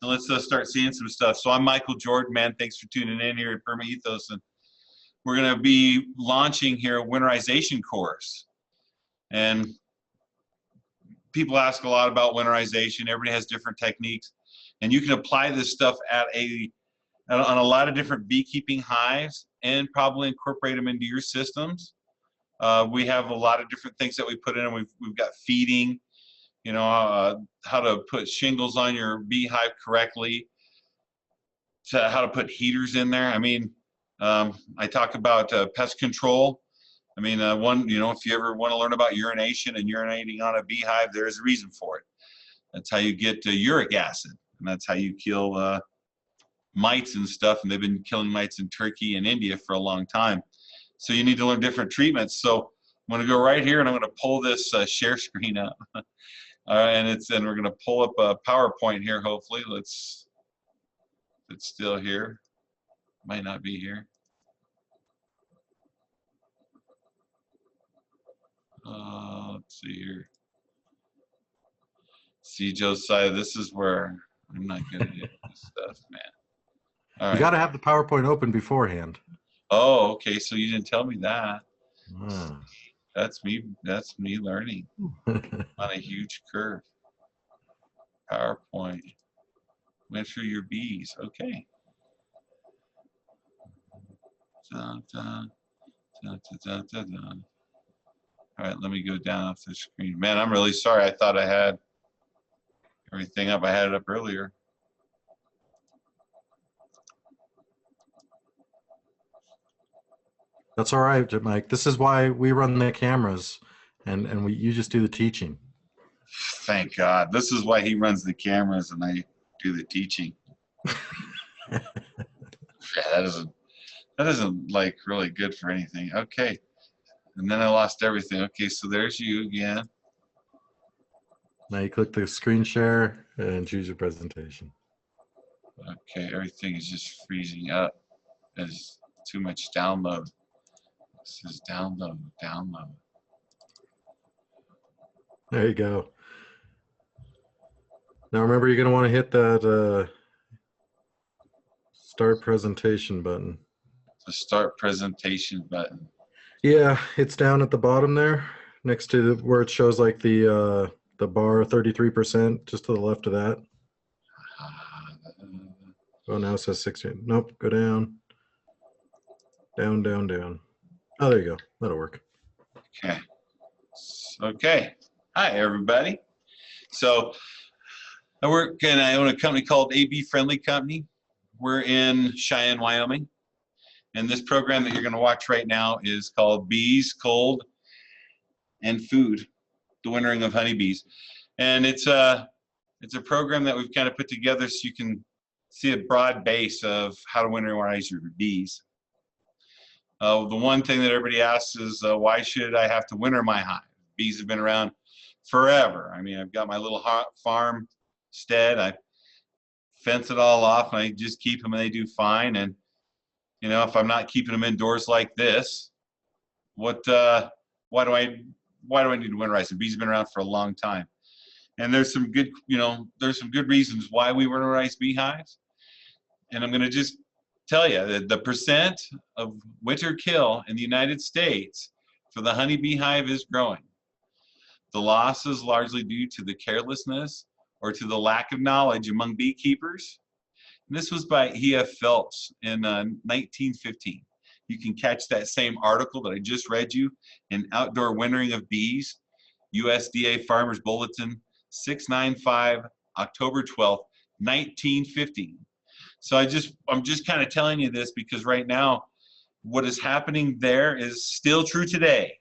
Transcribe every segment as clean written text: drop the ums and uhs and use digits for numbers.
and let's start seeing some stuff. So I'm Michael Jordan, man. Thanks for tuning in here at Perma Ethos, and we're going to be launching here a winterization course. And people ask a lot about winterization. Everybody has different techniques, and you can apply this stuff on a lot of different beekeeping hives and probably incorporate them into your systems. We have a lot of different things that we put in. We've got feeding, how to put shingles on your beehive correctly, to how to put heaters in there. I mean, I talk about pest control. I mean, if you ever want to learn about urination and urinating on a beehive, there's a reason for it. That's how you get uric acid, and that's how you kill mites and stuff. And they've been killing mites in Turkey and India for a long time. So you need to learn different treatments. So I'm going to go right here, and I'm going to pull this share screen up. And we're going to pull up a PowerPoint here. Hopefully, it's still here. Might not be here. Let's see here. See, Josiah, this is where I'm not good at this stuff, man. All right. You got to have the PowerPoint open beforehand. Oh, okay. So you didn't tell me that. Ah. That's me learning on a huge curve. PowerPoint. Winter your bees. Okay. Dun, dun, dun, dun, dun, dun. All right, let me go down off the screen. Man, I'm really sorry. I thought I had everything up. I had it up earlier. That's all right, Mike. This is why we run the cameras, and you just do the teaching. Thank God. This is why he runs the cameras and I do the teaching. Yeah, that isn't like really good for anything. Okay. And then I lost everything. Okay, so there's you again. Now you click the screen share and choose your presentation. Okay, everything is just freezing up. There's too much download. This is download. There you go. Now remember, you're going to want to hit that start presentation button. The start presentation button. Yeah, it's down at the bottom there, next to where it shows like the bar 33%, just to the left of that. Oh, now it says 16. Nope, go down. Down. Oh, there you go. That'll work. Okay. Okay. Hi, everybody. So I own a company called AB Friendly Company. We're in Cheyenne, Wyoming. And this program that you're going to watch right now is called Bees, Cold, and Food, the Wintering of Honeybees. And it's a program that we've kind of put together so you can see a broad base of how to winterize your bees. The one thing that everybody asks is, why should I have to winter my hive? Bees have been around forever. I mean, I've got my little farmstead. I fence it all off, and I just keep them, and they do fine. And if I'm not keeping them indoors like this, why do I need to winterize them? Bees have been around for a long time, and there's some good reasons why we winterize beehives. And I'm going to just tell you that the percent of winter kill in the United States for the honeybee hive is growing. The loss is largely due to the carelessness or to the lack of knowledge among beekeepers. And this was by E.F. Phelps in 1915. You can catch that same article that I just read you in Outdoor Wintering of Bees, USDA Farmers Bulletin, 695, October 12th, 1915. So I'm just kind of telling you this because right now, what is happening there is still true today.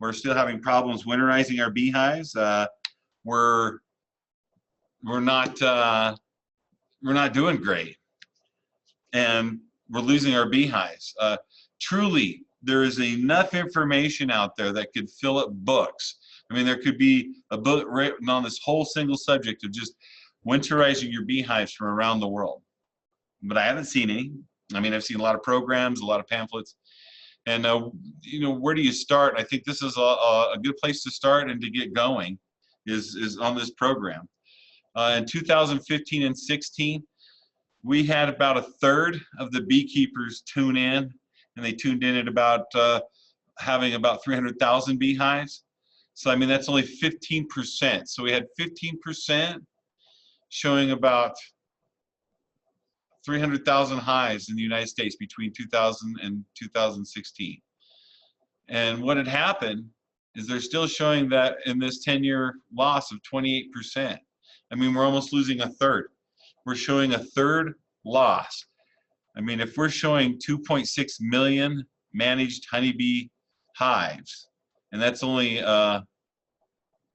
We're still having problems winterizing our beehives. We're not doing great, and we're losing our beehives. Truly, there is enough information out there that could fill up books. I mean, there could be a book written on this whole single subject of just winterizing your beehives from around the world. But I haven't seen any. I mean, I've seen a lot of programs, a lot of pamphlets. And, where do you start? I think this is a good place to start and to get going is on this program. In 2015 and 16, we had about a third of the beekeepers tune in, and they tuned in at about having about 300,000 beehives. So I mean, that's only 15%. So we had 15% showing about 300,000 hives in the United States between 2000 and 2016. And what had happened is they're still showing that in this 10-year loss of 28%. I mean, we're almost losing a third. We're showing a third loss. I mean, if we're showing 2.6 million managed honeybee hives, and that's only, you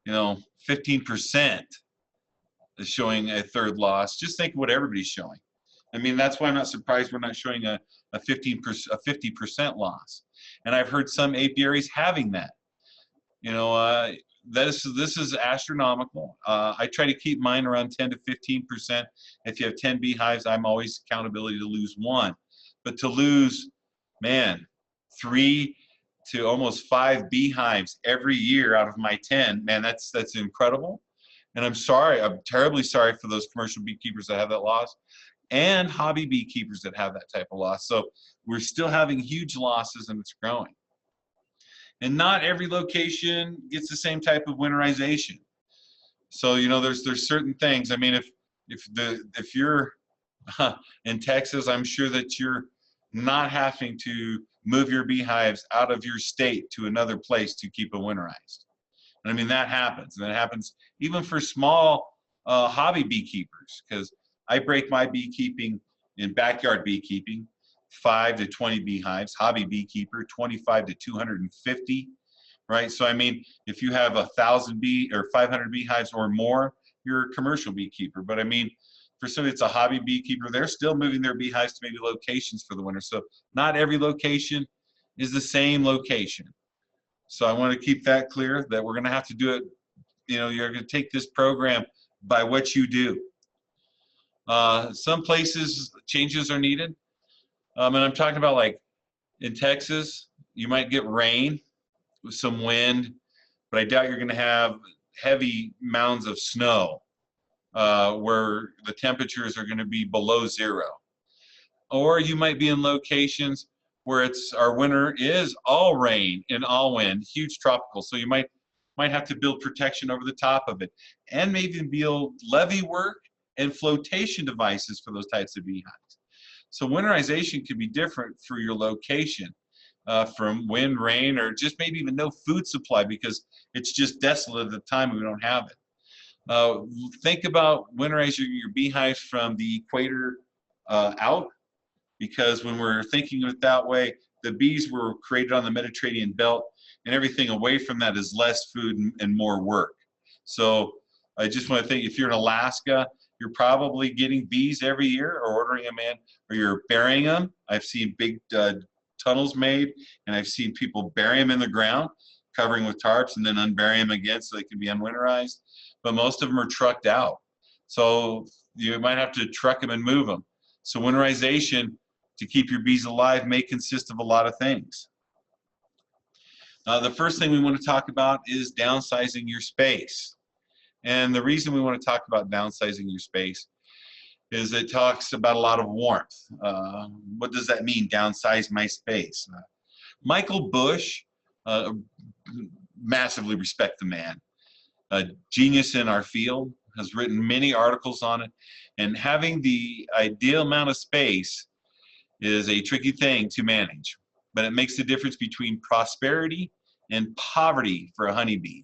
know, 15% is showing a third loss, just think of what everybody's showing. I mean, that's why I'm not surprised we're not showing a 50% loss. And I've heard some apiaries having that. You know, this is astronomical. I try to keep mine around 10 to 15%. If you have 10 beehives, I'm always accountability to lose one. But to lose, man, 3 to almost 5 beehives every year out of my 10, man, that's incredible. And I'm sorry, I'm terribly sorry for those commercial beekeepers that have that loss, and hobby beekeepers that have that type of loss. So we're still having huge losses, and it's growing. And not every location gets the same type of winterization. So, you know, there's certain things. I mean, if you're in Texas, I'm sure that you're not having to move your beehives out of your state to another place to keep it winterized. And I mean, that happens. And that happens even for small hobby beekeepers, because I break my beekeeping in backyard beekeeping, 5 to 20 beehives, hobby beekeeper, 25 to 250, right? So I mean, if you have 1,000 bee or 500 beehives or more, you're a commercial beekeeper. But I mean, for somebody that's a hobby beekeeper, they're still moving their beehives to maybe locations for the winter. So not every location is the same location. So I want to keep that clear, that we're going to have to do it. You know, you're going to take this program by what you do. Some places changes are needed. And I'm talking about, like in Texas, you might get rain with some wind, but I doubt you're going to have heavy mounds of snow where the temperatures are going to be below 0. Or you might be in locations where our winter is all rain and all wind, huge tropical. So you might have to build protection over the top of it, and maybe build levee work and flotation devices for those types of beehives. So winterization could be different for your location, from wind, rain, or just maybe even no food supply because it's just desolate at the time and we don't have it. Think about winterizing your beehives from the equator out, because when we're thinking of it that way, the bees were created on the Mediterranean belt, and everything away from that is less food and more work. So I just want to think, if you're in Alaska, you're probably getting bees every year or ordering them in, or you're burying them. I've seen big tunnels made, and I've seen people bury them in the ground, covering with tarps, and then unbury them again so they can be unwinterized. But most of them are trucked out. So you might have to truck them and move them. So winterization, to keep your bees alive, may consist of a lot of things. The first thing we want to talk about is downsizing your space. And the reason we want to talk about downsizing your space is it talks about a lot of warmth. What does that mean, downsize my space? Michael Bush, massively respect the man, a genius in our field, has written many articles on it. And having the ideal amount of space is a tricky thing to manage, but it makes the difference between prosperity and poverty for a honeybee.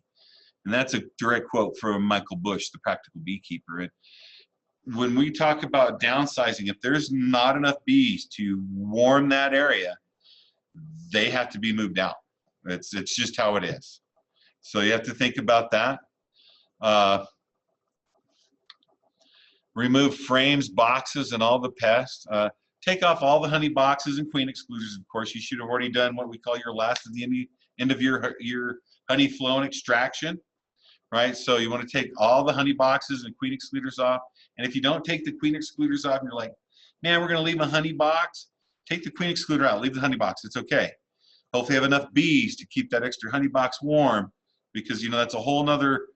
And that's a direct quote from Michael Bush, the practical beekeeper. And when we talk about downsizing, if there's not enough bees to warm that area, they have to be moved out. It's just how it is. So you have to think about that. Remove frames, boxes, and all the pests. Take off all the honey boxes and queen excluders. Of course, you should have already done what we call your last at the end of your honey flow and extraction, right? So you want to take all the honey boxes and queen excluders off. And if you don't take the queen excluders off and you're like, man, we're going to leave a honey box, take the queen excluder out, leave the honey box. It's okay. Hopefully you have enough bees to keep that extra honey box warm, because, you know, that's a whole nother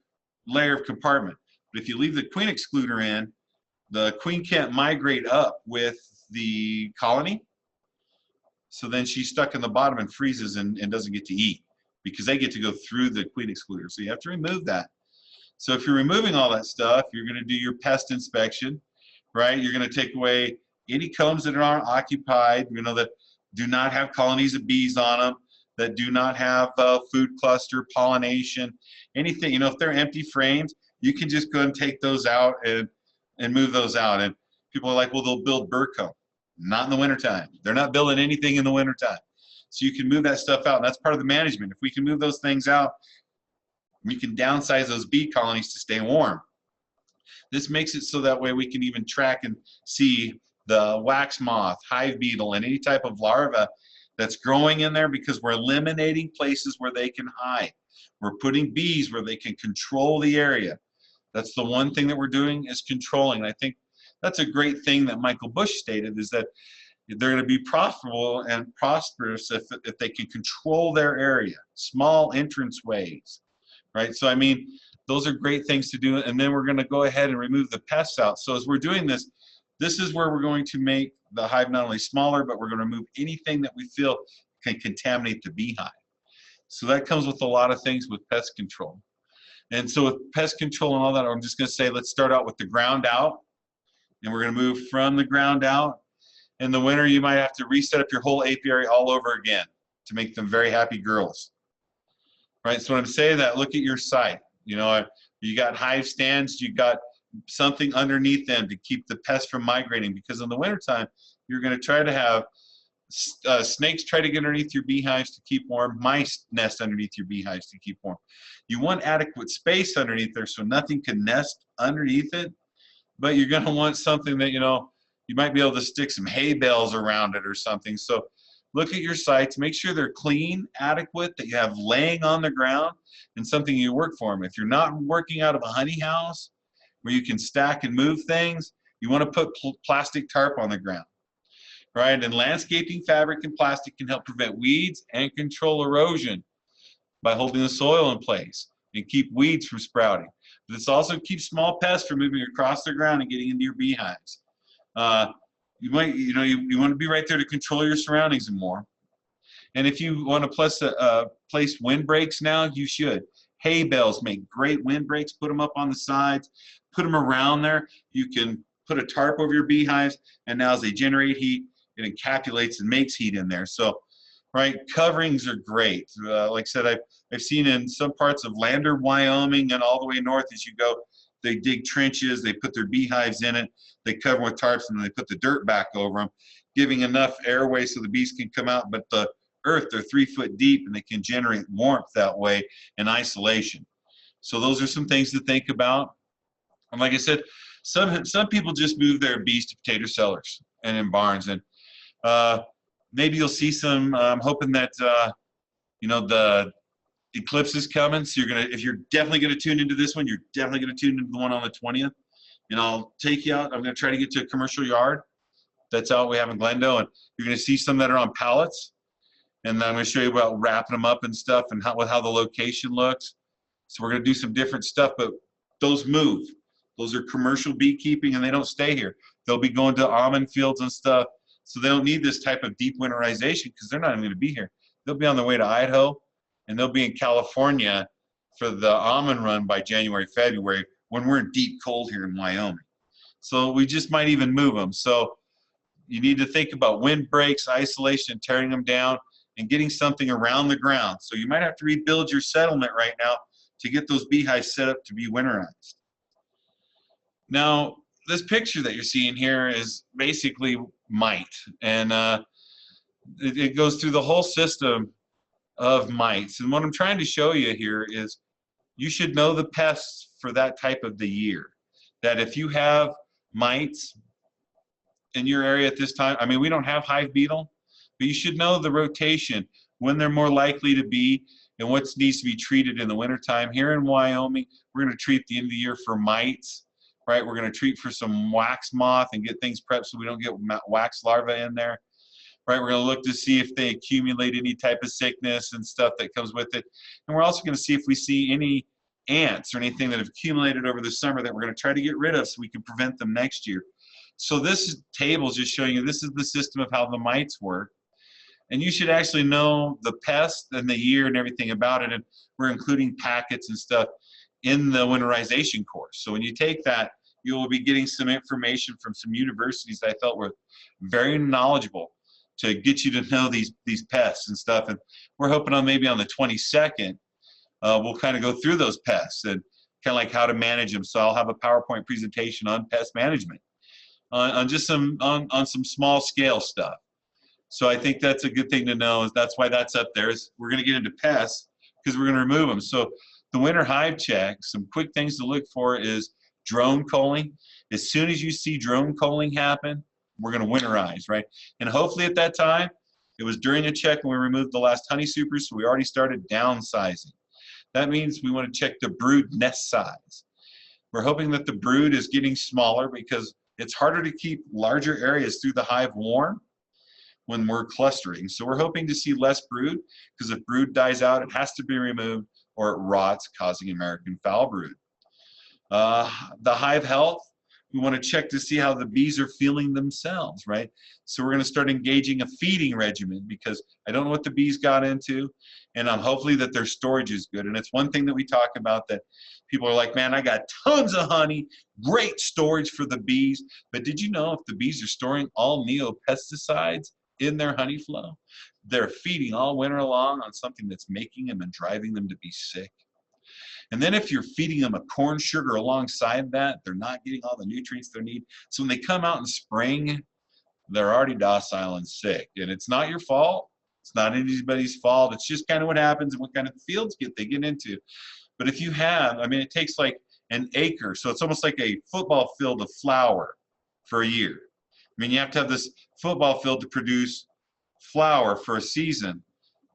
layer of compartment. But if you leave the queen excluder in, the queen can't migrate up with the colony. So then she's stuck in the bottom and freezes and doesn't get to eat because they get to go through the queen excluder. So you have to remove that. So if you're removing all that stuff, you're going to do your pest inspection, right? You're going to take away any combs that aren't occupied, you know, that do not have colonies of bees on them, that do not have food cluster, pollination, anything. You know, if they're empty frames, you can just go and take those out and move those out. And people are like, well, they'll build bird comb. Not in the wintertime. They're not building anything in the wintertime. So you can move that stuff out, and that's part of the management. If we can move those things out, we can downsize those bee colonies to stay warm. This makes it so that way we can even track and see the wax moth, hive beetle, and any type of larva that's growing in there because we're eliminating places where they can hide. We're putting bees where they can control the area. That's the one thing that we're doing is controlling. And I think that's a great thing that Michael Bush stated is that they're going to be profitable and prosperous if they can control their area, small entrance ways, right? So, I mean, those are great things to do. And then we're going to go ahead and remove the pests out. So as we're doing this, this is where we're going to make the hive not only smaller, but we're going to remove anything that we feel can contaminate the beehive. So that comes with a lot of things with pest control. And so with pest control and all that, I'm just going to say, let's start out with the ground out. And we're going to move from the ground out. In the winter, you might have to reset up your whole apiary all over again to make them very happy girls. Right? So when I'm saying that, look at your site. You know, you got hive stands, you got something underneath them to keep the pests from migrating, because in the wintertime, you're going to try to have snakes try to get underneath your beehives to keep warm, mice nest underneath your beehives to keep warm. You want adequate space underneath there so nothing can nest underneath it, but you're going to want something that, you know, you might be able to stick some hay bales around it or something. So look at your sites, make sure they're clean, adequate, that you have laying on the ground, and something you work for them. If you're not working out of a honey house where you can stack and move things, you want to put plastic tarp on the ground, right? And landscaping fabric and plastic can help prevent weeds and control erosion by holding the soil in place and keep weeds from sprouting. But this also keeps small pests from moving across the ground and getting into your beehives. You might, you know, you want to be right there to control your surroundings and more. And if you want to place windbreaks now, you should. Hay bales make great windbreaks. Put them up on the sides. Put them around there. You can put a tarp over your beehives, and now as they generate heat, it encapsulates and makes heat in there. So, right, coverings are great. Like I said, I've seen in some parts of Lander, Wyoming, and all the way north as you go, they dig trenches, they put their beehives in it, they cover them with tarps, and then they put the dirt back over them, giving enough airway so the bees can come out. But the earth, they're 3 foot deep, and they can generate warmth that way in isolation. So those are some things to think about. And like I said, some people just move their bees to potato cellars and in barns, and maybe you'll see some. I'm hoping that you know, the eclipse is coming, so if you're definitely gonna tune into this one, you're definitely gonna tune into the one on the 20th. And I'll take you out. I'm gonna try to get to a commercial yard that's out we have in Glendale, and you're gonna see some that are on pallets. And then I'm gonna show you about wrapping them up and stuff, and how the location looks. So we're gonna do some different stuff, but those move. Those are commercial beekeeping, and they don't stay here. They'll be going to almond fields and stuff, so they don't need this type of deep winterization because they're not even going to be here. They'll be on their way to Idaho, and they'll be in California for the almond run by January, February, when we're in deep cold here in Wyoming. So we just might even move them. So you need to think about windbreaks, isolation, tearing them down, and getting something around the ground. So you might have to rebuild your settlement right now to get those beehives set up to be winterized. Now, this picture that you're seeing here is basically mite, and it goes through the whole system of mites. And what I'm trying to show you here is you should know the pests for that type of the year. That if you have mites in your area at this time, I mean, we don't have hive beetle, but you should know the rotation, when they're more likely to be, and what needs to be treated in the wintertime. Here in Wyoming, we're going to treat the end of the year for mites. Right, we're going to treat for some wax moth and get things prepped so we don't get wax larvae in there. Right, we're going to look to see if they accumulate any type of sickness and stuff that comes with it. And we're also going to see if we see any ants or anything that have accumulated over the summer that we're going to try to get rid of so we can prevent them next year. So this table is just showing you this is the system of how the mites work. And you should actually know the pest and the year and everything about it. And we're including packets and stuff in the winterization course. So when you take that, you will be getting some information from some universities that I felt were very knowledgeable to get you to know these pests and stuff. And we're hoping on maybe on the 22nd, we'll kind of go through those pests and kind of like how to manage them. So I'll have a PowerPoint presentation on pest management, on just some small scale stuff. So I think that's a good thing to know. Is that's why that's up there. Is we're going to get into pests because we're going to remove them. So the winter hive check, some quick things to look for is drone culling. As soon as you see drone culling happen, we're going to winterize, right? And hopefully at that time, it was during a check when we removed the last honey supers, so we already started downsizing. That means we want to check the brood nest size. We're hoping that the brood is getting smaller because it's harder to keep larger areas through the hive warm when we're clustering. So we're hoping to see less brood because if brood dies out, it has to be removed or it rots, causing American foul brood. The hive health, we want to check to see how the bees are feeling themselves, right? So we're going to start engaging a feeding regimen because I don't know what the bees got into, and hopefully that their storage is good. And it's one thing that we talk about that people are like, man, I got tons of honey, great storage for the bees. But did you know if the bees are storing all neopesticides in their honey flow, they're feeding all winter long on something that's making them and driving them to be sick? And then if you're feeding them a corn sugar alongside that, they're not getting all the nutrients they need. So when they come out in spring, they're already docile and sick. And it's not your fault. It's not anybody's fault. It's just kind of what happens and what kind of fields they get into. But if you have, I mean, it takes like an acre. So it's almost like a football field of flour for a year. I mean, you have to have this football field to produce flour for a season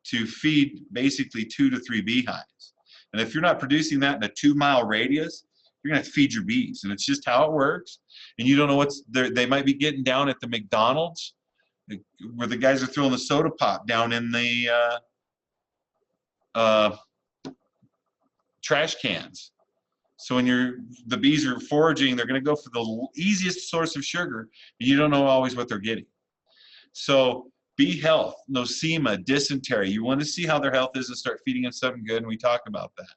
to feed basically 2 to 3 beehives. And if you're not producing that in a 2-mile radius, you're gonna have to feed your bees. And it's just how it works. And you don't know what's there. They might be getting down at the McDonald's where the guys are throwing the soda pop down in the trash cans. So when the bees are foraging, they're gonna go for the easiest source of sugar, and you don't know always what they're getting. So bee health, nosema, dysentery, you want to see how their health is and start feeding them something good, and we talk about that.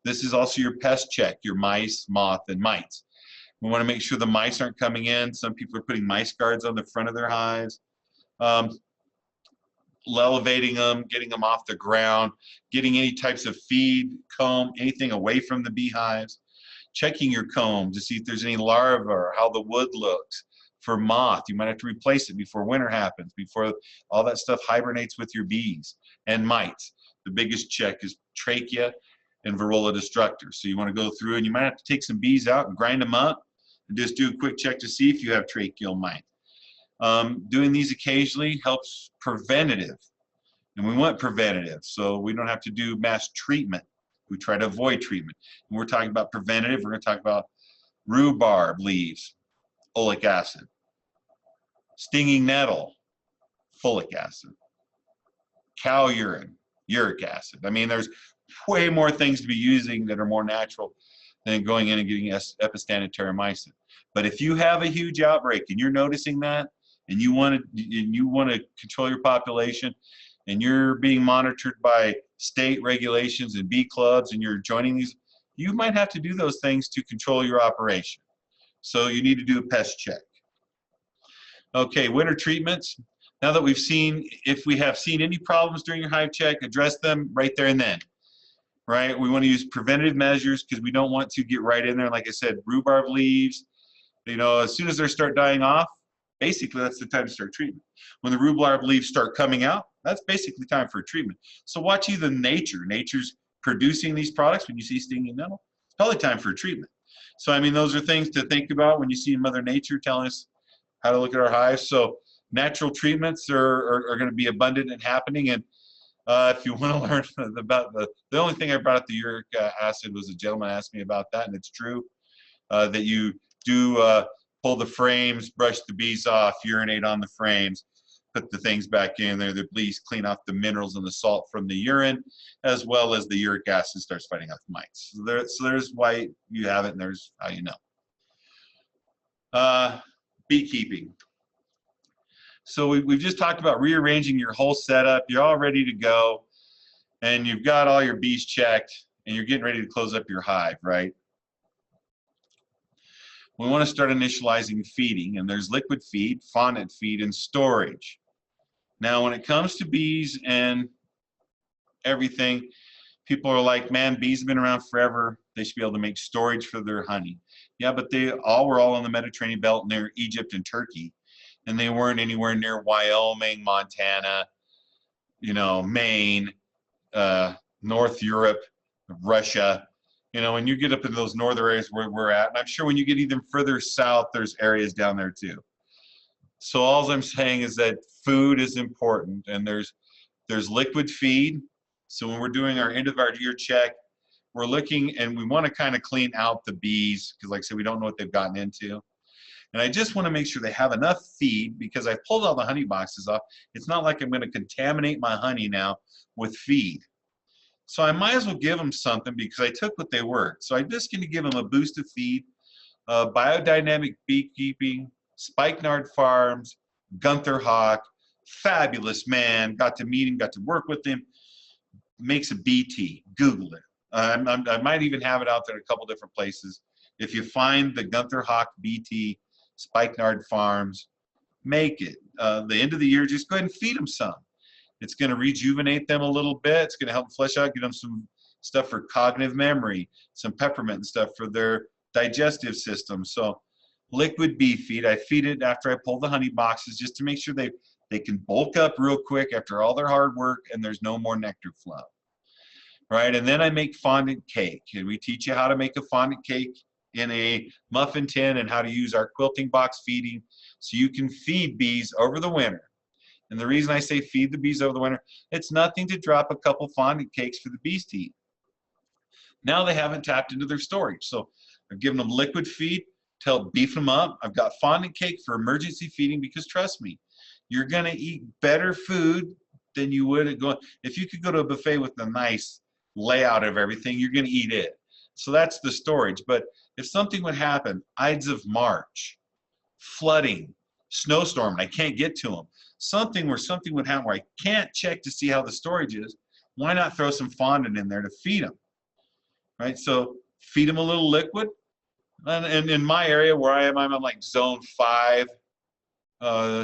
This is also your pest check, your mice, moth, and mites. We want to make sure the mice aren't coming in. Some people are putting mice guards on the front of their hives. Elevating them, getting them off the ground, getting any types of feed, comb, anything away from the beehives. Checking your comb to see if there's any larvae or how the wood looks. For moth, you might have to replace it before winter happens, before all that stuff hibernates with your bees. And mites, the biggest check is trachea and varroa destructors. So you want to go through and you might have to take some bees out and grind them up and just do a quick check to see if you have tracheal mite. Doing these occasionally helps preventative, and we want preventative, so we don't have to do mass treatment. We try to avoid treatment. When we're talking about preventative, we're going to talk about rhubarb leaves, oleic acid. Stinging nettle, folic acid. Cow urine, uric acid. I mean, there's way more things to be using that are more natural than going in and getting epistatic terramycin. But if you have a huge outbreak and you're noticing that, and you want to control your population, and you're being monitored by state regulations and bee clubs, and you're joining these, you might have to do those things to control your operation. So you need to do a pest check. Okay, winter treatments. Now that we've seen, if we have seen any problems during your hive check, address them right there and then. Right? We want to use preventative measures because we don't want to get right in there. Like I said, rhubarb leaves, you know, as soon as they start dying off, basically that's the time to start treatment. When the rhubarb leaves start coming out, that's basically time for a treatment. So watch either nature's producing these products. When you see stinging nettle, it's probably time for a treatment. So I mean, those are things to think about when you see Mother Nature telling us how to look at our hives. So natural treatments are going to be abundant and happening. And if you want to learn about the only thing I brought up the uric acid was a gentleman asked me about that, and it's true that you do pull the frames, brush the bees off, urinate on the frames. put the things back in there, the bees clean off the minerals and the salt from the urine, as well as the uric acid starts fighting off mites. So there's why you have it, and there's how you know. Beekeeping. So we've just talked about rearranging your whole setup. You're all ready to go, and you've got all your bees checked, and you're getting ready to close up your hive, right? We want to start initializing feeding, and there's liquid feed, fondant feed, and storage. Now, when it comes to bees and everything, people are like, man, bees have been around forever. They should be able to make storage for their honey. Yeah, but they all were all in the Mediterranean belt near Egypt and Turkey, and they weren't anywhere near Wyoming, Montana, you know, Maine, North Europe, Russia. You know, when you get up in those northern areas where we're at, and I'm sure when you get even further south, there's areas down there too. So all I'm saying is that food is important, and there's liquid feed. So when we're doing our end of our year check, we're looking, and we want to kind of clean out the bees, because like I said, we don't know what they've gotten into. And I just want to make sure they have enough feed, because I pulled all the honey boxes off. It's not like I'm going to contaminate my honey now with feed. So I might as well give them something, because I took what they were. So I'm just going to give them a boost of feed. Biodynamic Beekeeping, Spikenard Farms, Gunther Hawk, fabulous man. Got to meet him, got to work with him. Makes a bee tea. Google it. I might even have it out there in a couple different places. If you find the Gunther Hawk bee tea, Spikenard Farms, make it. The end of the year, just go ahead and feed them some. It's going to rejuvenate them a little bit. It's going to help them flesh out, give them some stuff for cognitive memory, some peppermint and stuff for their digestive system. So liquid bee feed, I feed it after I pull the honey boxes, just to make sure they can bulk up real quick after all their hard work, and there's no more nectar flow. Right? And then I make fondant cake, and we teach you how to make a fondant cake in a muffin tin, and how to use our quilting box feeding so you can feed bees over the winter. And the reason I say feed the bees over the winter, it's nothing to drop a couple fondant cakes for the bees to eat. Now they haven't tapped into their storage. So I've given them liquid feed to help beef them up. I've got fondant cake for emergency feeding, because trust me, you're going to eat better food than you would if you could go to a buffet with a nice layout of everything, you're going to eat it. So that's the storage. But if something would happen, Ides of March, flooding, snowstorm, and I can't get to them, something would happen where I can't check to see how the storage is, why not throw some fondant in there to feed them? Right? So feed them a little liquid. And in my area where I am, I'm like zone 5,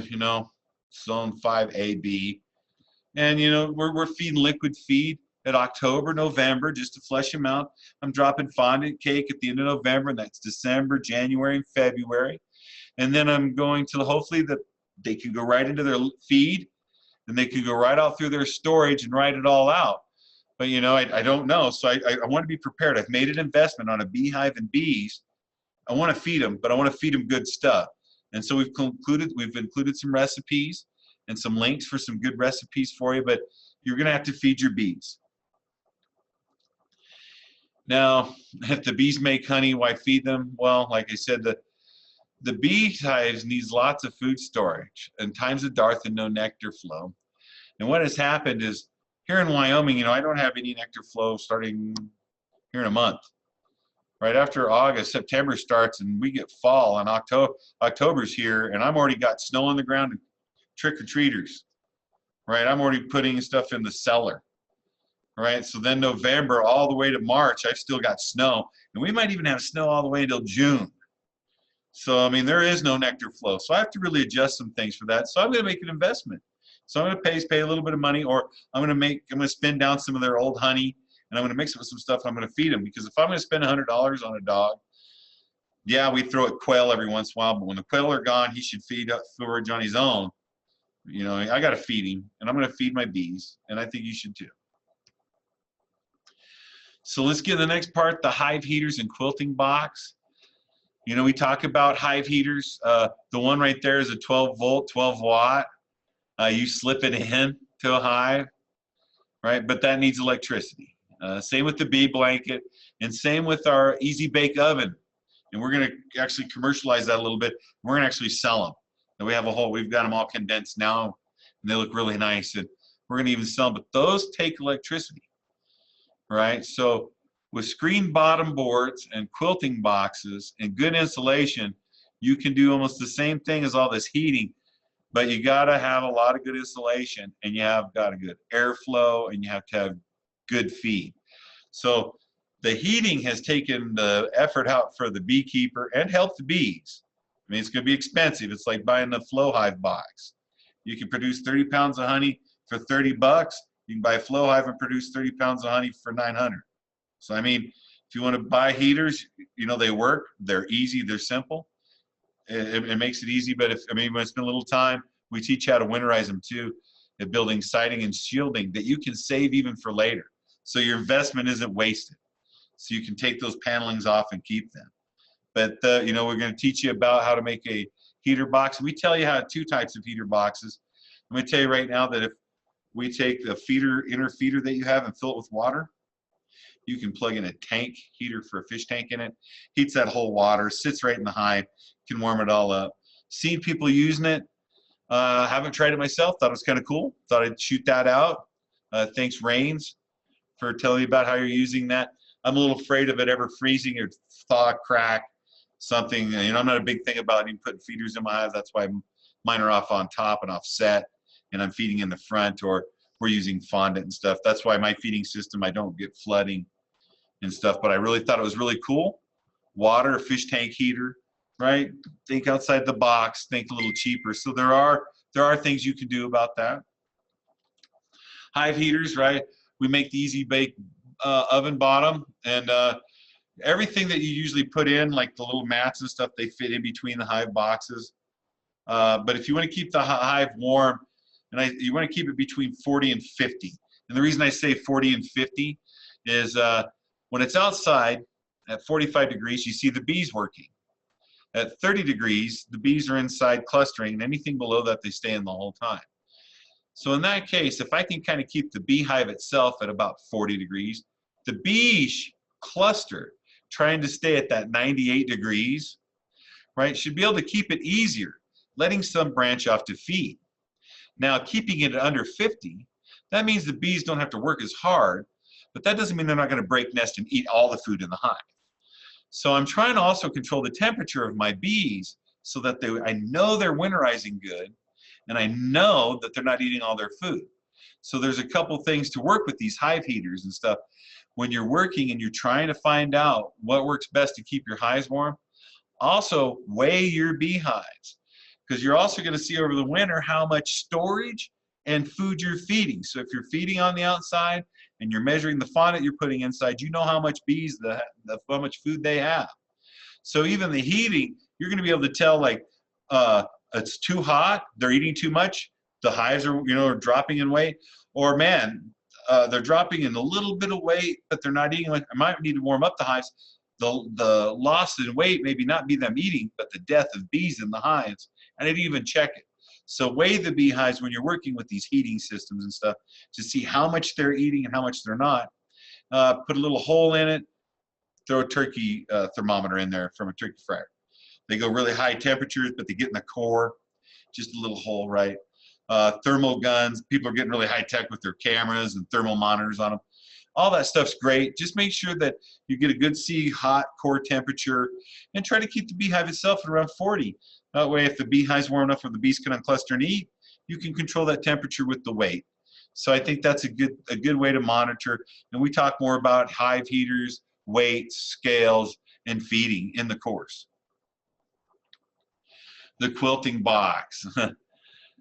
you know, zone 5A, B. And, you know, we're feeding liquid feed at October, November, just to flesh them out. I'm dropping fondant cake at the end of November, and that's December, January, and February. And then I'm going to hopefully they can go right into their feed, and they can go right out through their storage and write it all out. But, you know, I don't know. So I want to be prepared. I've made an investment on a beehive and bees. I want to feed them, but I want to feed them good stuff. And so we've included some recipes and some links for some good recipes for you, but you're going to have to feed your bees. Now, if the bees make honey, why feed them? Well, like I said, the beehives needs lots of food storage and times of dearth and no nectar flow. And what has happened is, here in Wyoming, you know, I don't have any nectar flow starting here in a month. Right after August, September starts, and we get fall, and October's here, and I'm already got snow on the ground and trick-or-treaters. Right, I'm already putting stuff in the cellar. Right, so then November all the way to March, I've still got snow, and we might even have snow all the way until June. So I mean, there is no nectar flow. So I have to really adjust some things for that. So I'm going to make an investment. So I'm going to pay a little bit of money, or I'm going to spin down some of their old honey, and I'm going to mix it with some stuff. I'm going to feed them, because if I'm going to spend $100 on a dog, yeah, we throw it quail every once in a while, but when the quail are gone, he should feed up forage on his own. You know, I got to feed him, and I'm going to feed my bees, and I think you should too. So let's get to the next part, the hive heaters and quilting box. You know, we talk about hive heaters. The one right there is a 12 volt, 12 watt. You slip it in to a hive, right? But that needs electricity. Same with the bee blanket, and same with our easy bake oven. And we're going to actually commercialize that a little bit. We're going to actually sell them. And we've got them all condensed now. and they look really nice, and we're going to even sell them, but those take electricity, right? So with screen bottom boards and quilting boxes and good insulation, you can do almost the same thing as all this heating, but you got to have a lot of good insulation, and you have got a good airflow, and you have to have good feed. So the heating has taken the effort out for the beekeeper and helped the bees. I mean, it's going to be expensive. It's like buying a flow hive box. You can produce 30 pounds of honey for 30 bucks. You can buy a flow hive and produce 30 pounds of honey for 900. So, I mean, if you want to buy heaters, you know, they work. They're easy. They're simple. It makes it easy, but if, I mean, when it's been a little time, we teach you how to winterize them too, at building siding and shielding that you can save even for later. So your investment isn't wasted. So you can take those panelings off and keep them. But, you know, we're going to teach you about how to make a heater box. We tell you how two types of heater boxes. I'm going to tell you right now that if we take the feeder, inner feeder that you have and fill it with water, you can plug in a tank heater for a fish tank in it, heats that whole water, sits right in the hive, can warm it all up. Seen people using it. Haven't tried it myself. Thought it was kind of cool. Thought I'd shoot that out. Thanks, Rains, for telling me about how you're using that. I'm a little afraid of it ever freezing or thaw, crack, something. You know, I'm not a big thing about even putting feeders in my hive. That's why mine are off on top and offset, and I'm feeding in the front, or we're using fondant and stuff. That's why my feeding system, I don't get flooding and stuff. But I really thought it was really cool. Water, fish tank heater, right? Think outside the box. Think a little cheaper. So there are things you can do about that. Hive heaters, right? We make the easy bake oven bottom, and everything that you usually put in, like the little mats and stuff, they fit in between the hive boxes. But if you want to keep the hive warm, and you want to keep it between 40 and 50. And the reason I say 40 and 50 is when it's outside at 45 degrees, you see the bees working. At 30 degrees, the bees are inside clustering, and anything below that, they stay in the whole time. So in that case, if I can kind of keep the beehive itself at about 40 degrees, the bees cluster trying to stay at that 98 degrees, right, should be able to keep it easier, letting some branch off to feed. Now, keeping it under 50, that means the bees don't have to work as hard, but that doesn't mean they're not going to break nest and eat all the food in the hive. So I'm trying to also control the temperature of my bees so that I know they're winterizing good, and I know that they're not eating all their food. So there's a couple things to work with these hive heaters and stuff. When you're working and you're trying to find out what works best to keep your hives warm, also weigh your beehives, because you're also going to see over the winter how much storage and food you're feeding. So if you're feeding on the outside and you're measuring the fondant you're putting inside, you know how much bees, how much food they have. So even the heating, you're going to be able to tell, like, it's too hot, they're eating too much, the hives are, you know, are dropping in weight, or man, they're dropping in a little bit of weight, but they're not eating. Like, I might need to warm up the hives. The loss in weight maybe not be them eating, but the death of bees in the hives. I need to even check it. So weigh the beehives when you're working with these heating systems and stuff to see how much they're eating and how much they're not. Put a little hole in it, throw a turkey thermometer in there from a turkey fryer. They go really high temperatures, but they get in the core, just a little hole, right? Thermal guns, people are getting really high tech with their cameras and thermal monitors on them. All that stuff's great. Just make sure that you get a good hot core temperature, and try to keep the beehive itself at around 40. That way, if the beehive's warm enough where the bees can uncluster and eat, you can control that temperature with the weight. So I think that's a good way to monitor. And we talk more about hive heaters, weights, scales, and feeding in the course. The quilting box.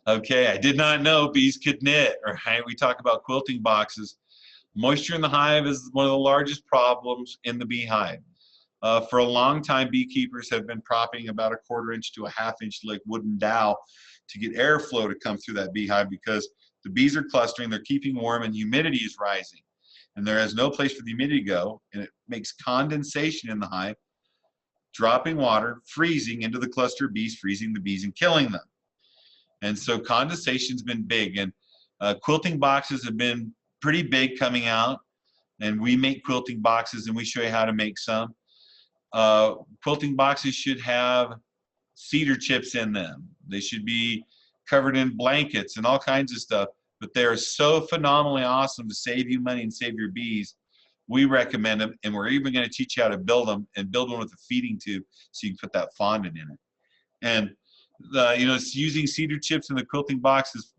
Okay, I did not know bees could knit. Right? We talk about quilting boxes. Moisture in the hive is one of the largest problems in the beehive. For a long time, beekeepers have been propping about 1/4 inch to a 1/2 inch like wooden dowel to get airflow to come through that beehive, because the bees are clustering, they're keeping warm, and humidity is rising. And there is no place for the humidity to go, and it makes condensation in the hive, dropping water, freezing into the cluster of bees, freezing the bees and killing them. And so condensation's been big, and quilting boxes have been pretty big coming out, and we make quilting boxes and we show you how to make some. Quilting boxes should have cedar chips in them. They should be covered in blankets and all kinds of stuff, but they're so phenomenally awesome to save you money and save your bees. We recommend them, and we're even going to teach you how to build them, and build one with a feeding tube so you can put that fondant in it. And you know, using cedar chips in the quilting box is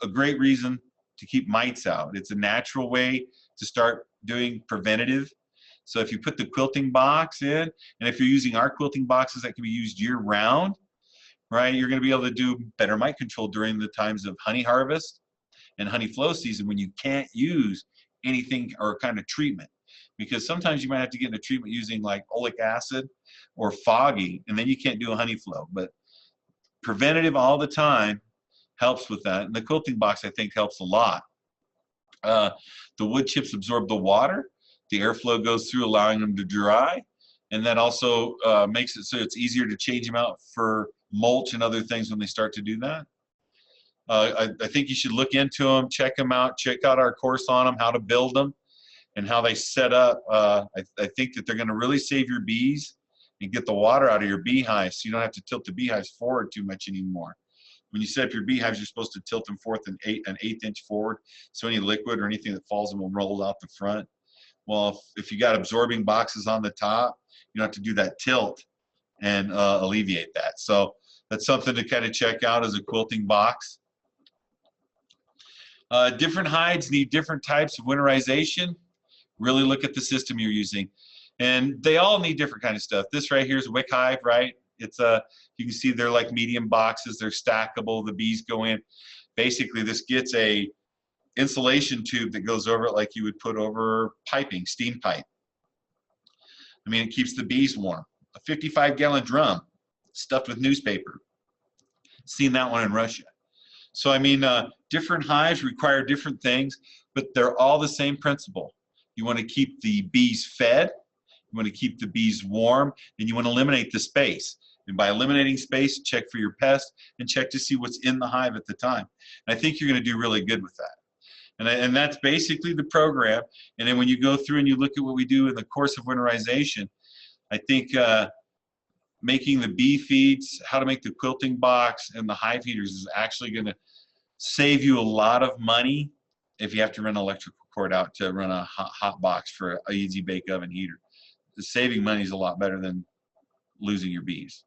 a great reason to keep mites out. It's a natural way to start doing preventative. So if you put the quilting box in, and if you're using our quilting boxes that can be used year-round, right, you're going to be able to do better mite control during the times of honey harvest and honey flow season when you can't use anything or kind of treatment. Because sometimes you might have to get into treatment using like oleic acid or foggy, and then you can't do a honey flow. But preventative all the time helps with that. And the quilting box, I think, helps a lot. The wood chips absorb the water. The airflow goes through, allowing them to dry. And that also makes it so it's easier to change them out for mulch and other things when they start to do that. I think you should look into them, check them out, check out our course on them, how to build them, and how they set up. I think that they're going to really save your bees and get the water out of your beehives, so you don't have to tilt the beehives forward too much anymore. When you set up your beehives, you're supposed to tilt them forth an eighth inch forward, so any liquid or anything that falls in will roll out the front. Well, if you got absorbing boxes on the top, you don't have to do that tilt and alleviate that. So that's something to kind of check out as a quilting box. Different hides need different types of winterization. Really look at the system you're using. And they all need different kind of stuff. This right here is a wick hive, right? It's you can see they're like medium boxes. They're stackable. The bees go in. Basically, this gets a insulation tube that goes over it like you would put over piping, steam pipe. I mean, it keeps the bees warm. A 55-gallon drum stuffed with newspaper. Seen that one in Russia. So, I mean, different hives require different things, but they're all the same principle. You want to keep the bees fed, you want to keep the bees warm, and you want to eliminate the space. And by eliminating space, check for your pest and check to see what's in the hive at the time. And I think you're going to do really good with that. And that's basically the program. And then when you go through and you look at what we do in the course of winterization, I think making the bee feeds, how to make the quilting box, and the hive heaters is actually going to save you a lot of money if you have to run an electrical cord out to run a hot box for an easy bake oven heater. The saving money is a lot better than losing your bees.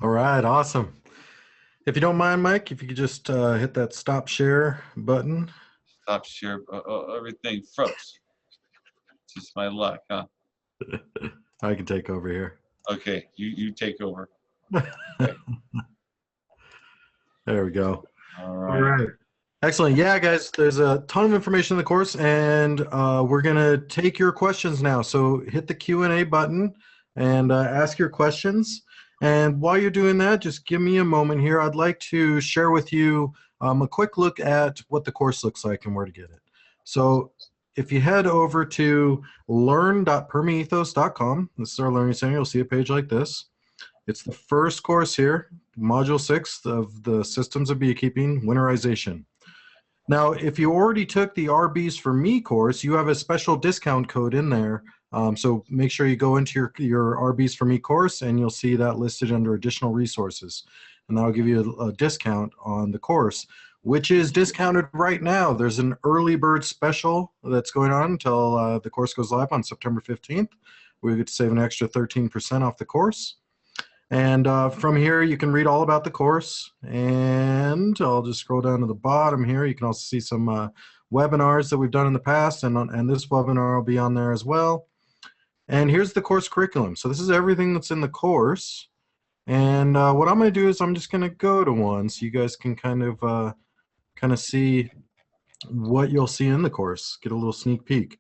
All right, awesome. If you don't mind, Mike, if you could just hit that stop share button. Stop share, everything froze. It's just my luck, huh? I can take over here. Okay, you take over. Okay. There we go. All right. All right. Excellent. Yeah, guys, there's a ton of information in the course, and we're going to take your questions now. So hit the Q&A button and ask your questions. And while you're doing that, just give me a moment here. I'd like to share with you a quick look at what the course looks like and where to get it. So if you head over to learn.permaethos.com, this is our learning center, you'll see a page like this. It's the first course here, Module 6 of the Systems of Beekeeping, Winterization. Now, if you already took the RBs for Me course, you have a special discount code in there. So make sure you go into your RBs for Me course, and you'll see that listed under additional resources. And that'll give you a discount on the course, which is discounted right now. There's an early bird special that's going on until the course goes live on September 15th. We get to save an extra 13% off the course. And from here, you can read all about the course. And I'll just scroll down to the bottom here. You can also see some webinars that we've done in the past, and this webinar will be on there as well. And here's the course curriculum. So this is everything that's in the course. And what I'm going to do is I'm just going to go to one so you guys can kind of see what you'll see in the course. Get a little sneak peek.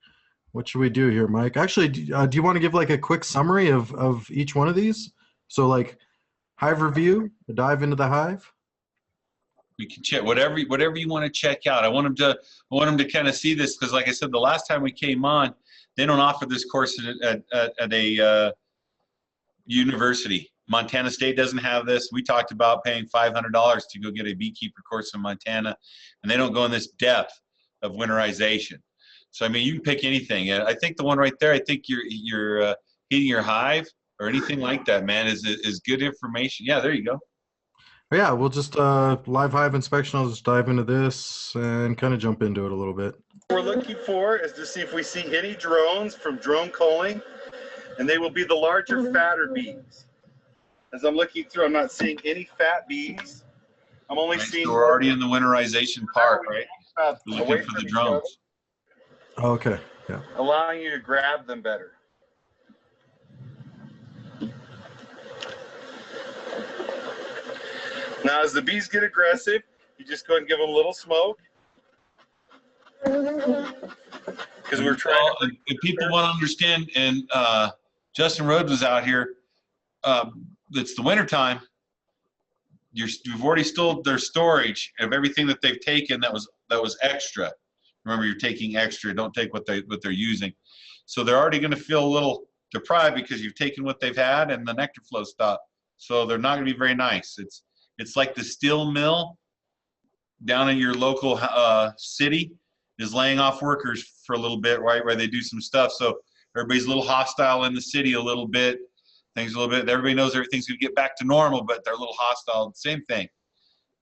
What should we do here, Mike? Actually, do you want to give like a quick summary of each one of these? So like hive review, a dive into the hive. We can check whatever you want to check out. I want them to kind of see this because, like I said, the last time we came on, they don't offer this course at a university. Montana State doesn't have this. We talked about paying $500 to go get a beekeeper course in Montana, and they don't go in this depth of winterization. So I mean, you can pick anything. I think the one right there. I think you're heating your hive. or anything like that, man, is good information. Yeah, there you go. Yeah, we'll just live hive inspection. I'll just dive into this and kind of jump into it a little bit. What we're looking for is to see if we see any drones from drone culling, and they will be the larger, fatter bees. As I'm looking through, I'm not seeing any fat bees. I'm only Right, seeing. so we're already in the winterization part, right? We're Away looking for from the each drones. Okay, yeah. other, allowing you to grab them better. Now, as the bees get aggressive, you just go ahead and give them a little smoke. Because we're trying to. If people want to understand, and Justin Rhodes was out here, it's the winter time. You've already stole their storage of everything that they've taken that was extra. Remember, you're taking extra. Don't take what they're using. So they're already going to feel a little deprived because you've taken what they've had and the nectar flow stopped. So they're not going to be very nice. It's like the steel mill down in your local city is laying off workers for a little bit, right, where they do some stuff. So everybody's a little hostile in the city a little bit. Things a little bit. Everybody knows everything's going to get back to normal, but they're a little hostile. Same thing.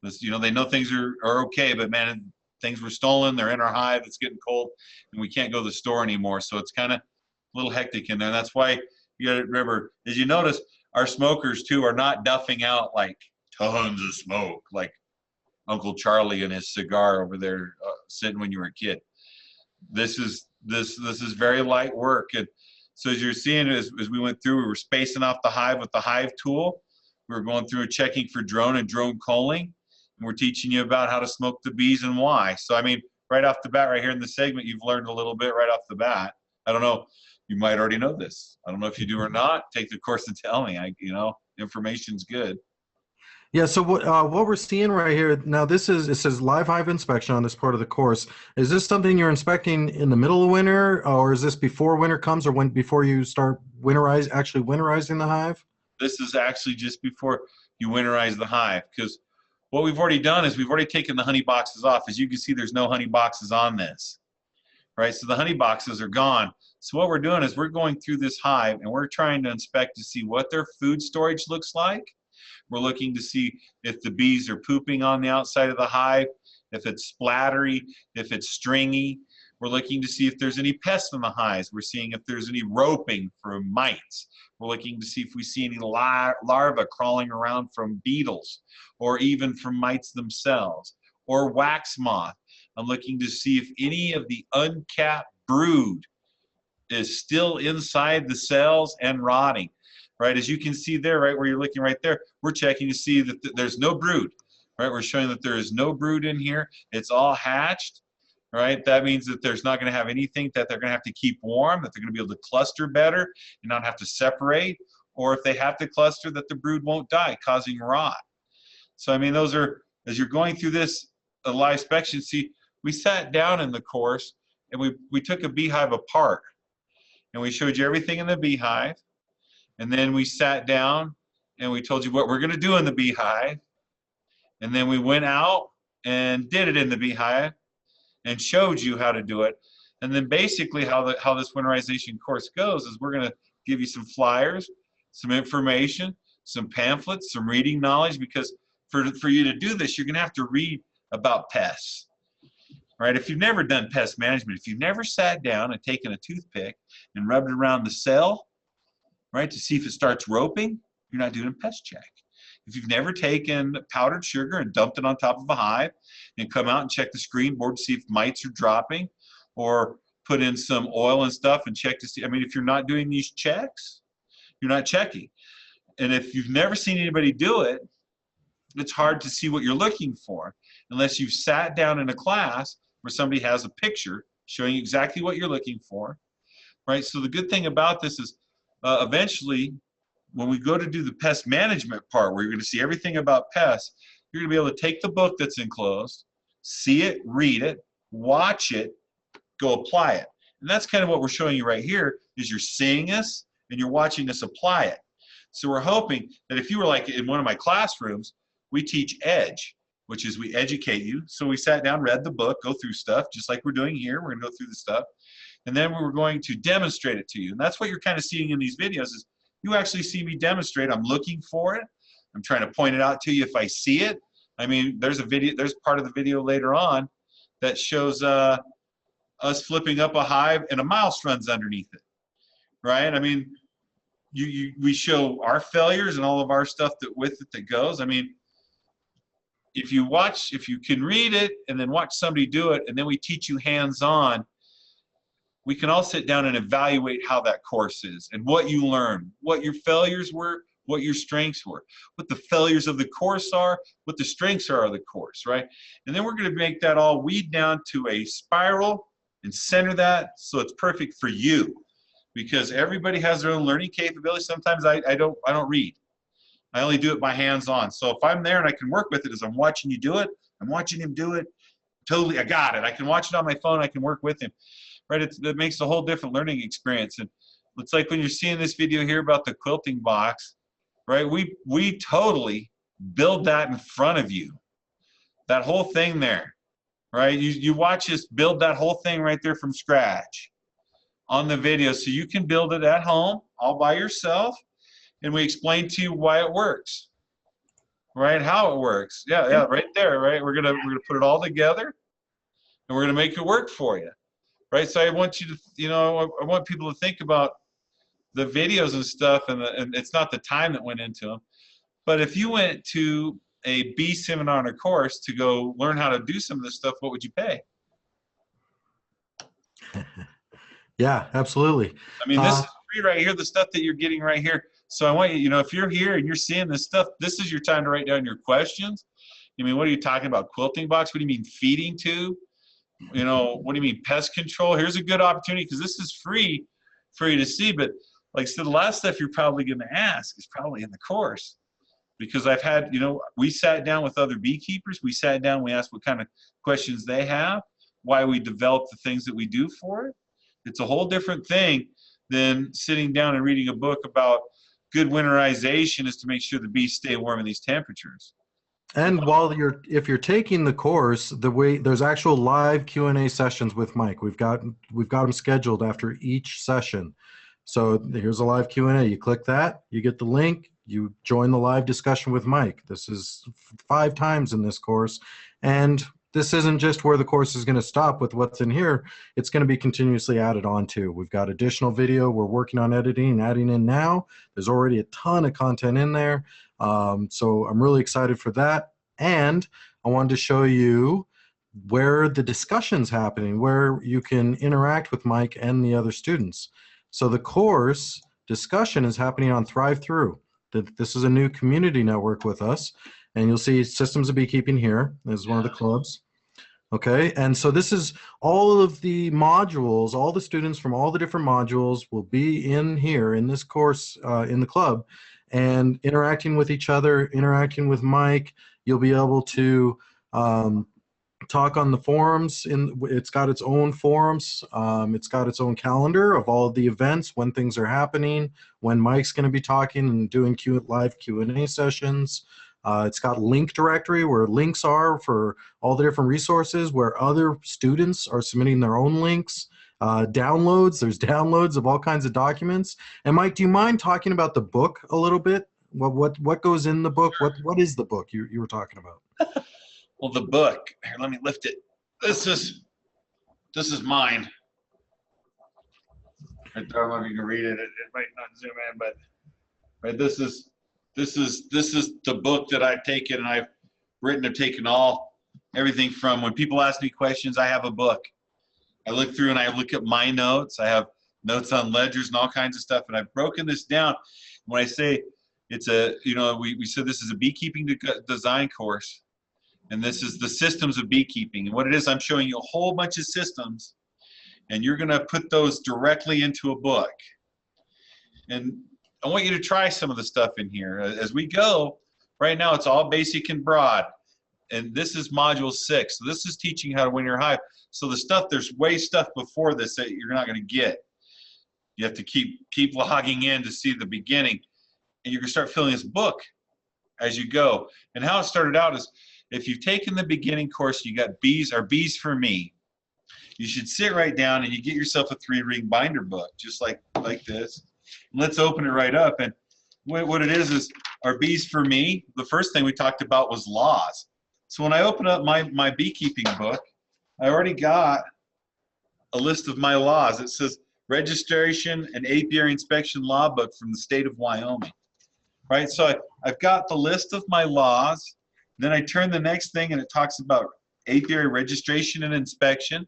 They know things are okay, but man, things were stolen. They're in our hive. It's getting cold, and we can't go to the store anymore. So it's kind of a little hectic in there. That's why you got to remember, as you notice, our smokers too are not duffing out like tons of smoke, like Uncle Charlie and his cigar over there sitting when you were a kid. This is very light work. And so as you're seeing, as we went through, we were spacing off the hive with the hive tool. We were going through and checking for drone and drone culling. And we're teaching you about how to smoke the bees and why. So, I mean, right off the bat, right here in the segment, you've learned a little bit right off the bat. I don't know. You might already know this. I don't know if you do or not. Take the course and tell me. Information's good. Yeah, so what we're seeing right here now, it says live hive inspection on this part of the course. Is this something you're inspecting in the middle of winter, or is this before winter comes, or before you start actually winterizing the hive? This is actually just before you winterize the hive, because what we've already done is we've already taken the honey boxes off. As you can see, there's no honey boxes on this, right? So the honey boxes are gone. So what we're doing is we're going through this hive and we're trying to inspect to see what their food storage looks like. We're looking to see if the bees are pooping on the outside of the hive, if it's splattery, if it's stringy. We're looking to see if there's any pests in the hives. We're seeing if there's any roping from mites. We're looking to see if we see any larvae crawling around from beetles, or even from mites themselves, or wax moth. I'm looking to see if any of the uncapped brood is still inside the cells and rotting. Right, as you can see there, right where you're looking right there, we're checking to see that there's no brood. Right, we're showing that there is no brood in here. It's all hatched. Right, that means that there's not going to have anything that they're going to have to keep warm, that they're going to be able to cluster better and not have to separate, or if they have to cluster, that the brood won't die, causing rot. So, I mean, those are, as you're going through this live inspection, see, we sat down in the course and we took a beehive apart and we showed you everything in the beehive. And then we sat down and we told you what we're going to do in the beehive. And then we went out and did it in the beehive and showed you how to do it. And then basically how this winterization course goes is we're going to give you some flyers, some information, some pamphlets, some reading knowledge, because for you to do this, you're going to have to read about pests. Right? If you've never done pest management, if you've never sat down and taken a toothpick and rubbed it around the cell, right, to see if it starts roping, you're not doing a pest check. If you've never taken powdered sugar and dumped it on top of a hive and come out and check the screen board to see if mites are dropping, or put in some oil and stuff and check to see, I mean, if you're not doing these checks, you're not checking. And if you've never seen anybody do it, it's hard to see what you're looking for unless you've sat down in a class where somebody has a picture showing exactly what you're looking for, right? So the good thing about this is eventually, when we go to do the pest management part, where you're going to see everything about pests, you're going to be able to take the book that's enclosed, see it, read it, watch it, go apply it. And that's kind of what we're showing you right here, is you're seeing us and you're watching us apply it. So we're hoping that if you were like in one of my classrooms, we teach EDGE, which is we educate you. So we sat down, read the book, go through stuff, just like we're doing here. We're going to go through the stuff. And then we were going to demonstrate it to you. And that's what you're kind of seeing in these videos, is You actually see me demonstrate. I'm looking for it. I'm trying to point it out to you if I see it. I mean, there's a video, there's part of the video later on that shows us flipping up a hive and a mouse runs underneath it, right? I mean, we show our failures and all of our stuff that with it that goes. I mean, if you can read it and then watch somebody do it, and then we teach you hands-on, we can all sit down and evaluate how that course is and what you learned, what your failures were, what your strengths were, what the failures of the course are, what the strengths are of the course, right? And then we're going to make that all weed down to a spiral and center that so it's perfect for you, because everybody has their own learning capability. Sometimes I don't read. I only do it by hands-on. So if I'm there and I can work with it as I'm watching you do it, I'm watching him do it, totally, I got it. I can watch it on my phone, I can work with him, right? It makes a whole different learning experience. And it's like when you're seeing this video here about the quilting box, right? We totally build that in front of you, that whole thing there, right? You watch us build that whole thing right there from scratch on the video, so you can build it at home all by yourself. And we explain to you why it works, right? How it works. Yeah, right there, right? We're gonna put it all together, and we're gonna make it work for you, right? So I want you to, you know, I want people to think about the videos and stuff, and it's not the time that went into them, but if you went to a bee seminar or course to go learn how to do some of this stuff, what would you pay? Yeah, absolutely. I mean, this is free right here, the stuff that you're getting right here. So I want you, you know, if you're here and you're seeing this stuff, this is your time to write down your questions. I mean, what are you talking about? Quilting box? What do you mean feeding tube? You know, what do you mean pest control? Here's a good opportunity, because this is free for you to see. But like I said, the last stuff you're probably going to ask is probably in the course, because I've had, you know, we sat down with other beekeepers. We sat down, we asked what kind of questions they have, why we developed the things that we do for it. It's a whole different thing than sitting down and reading a book about good winterization is to make sure the bees stay warm in these temperatures. And if you're taking the course, there's actual live Q&A sessions with Mike. We've got them scheduled after each session. So here's a live Q&A. You click that, you get the link, you join the live discussion with Mike. This is 5 times in this course, and this isn't just where the course is going to stop with what's in here. It's going to be continuously added on to. We've got additional video we're working on editing and adding in now. There's already a ton of content in there. So I'm really excited for that. And I wanted to show you where the discussion's happening, where you can interact with Mike and the other students. So the course discussion is happening on Thrive Through. This is a new community network with us. And you'll see Systems of Beekeeping here as one of the clubs. Okay, and so this is all of the modules, all the students from all the different modules will be in here in this course in the club, and interacting with each other, interacting with Mike. You'll be able to talk on the forums. It's got its own forums. It's got its own calendar of all of the events, when things are happening, when Mike's going to be talking and doing live Q&A sessions. It's got link directory where links are for all the different resources, where other students are submitting their own links. Downloads, there's downloads of all kinds of documents. And Mike, do you mind talking about the book a little bit? What goes in the book? What is the book you were talking about? Well, the book, here, let me lift it. This is mine. I don't know if you can read it. It might not zoom in, but right, this is the book that I've taken and I've written. I've taken everything from when people ask me questions. I have a book. I look through and I look at my notes. I have notes on ledgers and all kinds of stuff, and I've broken this down. When I say it's we said this is a beekeeping design course, and this is the systems of beekeeping. And what it is, I'm showing you a whole bunch of systems, and you're going to put those directly into a book. And I want you to try some of the stuff in here as we go. Right now, it's all basic and broad, and this is module 6. So this is teaching how to win your hive. So there's way stuff before this that you're not going to get. You have to keep logging in to see the beginning, and you're going to start filling this book as you go. And how it started out is, if you've taken the beginning course, you got bees are bees for me. You should sit right down and you get yourself a 3-ring binder book, just like this. Let's open it right up. And what it is our bees for me, the first thing we talked about was laws. So when I open up my beekeeping book, I already got a list of my laws. It says registration and apiary inspection law book from the state of Wyoming. Right, so I've got the list of my laws. Then I turn the next thing and it talks about apiary registration and inspection.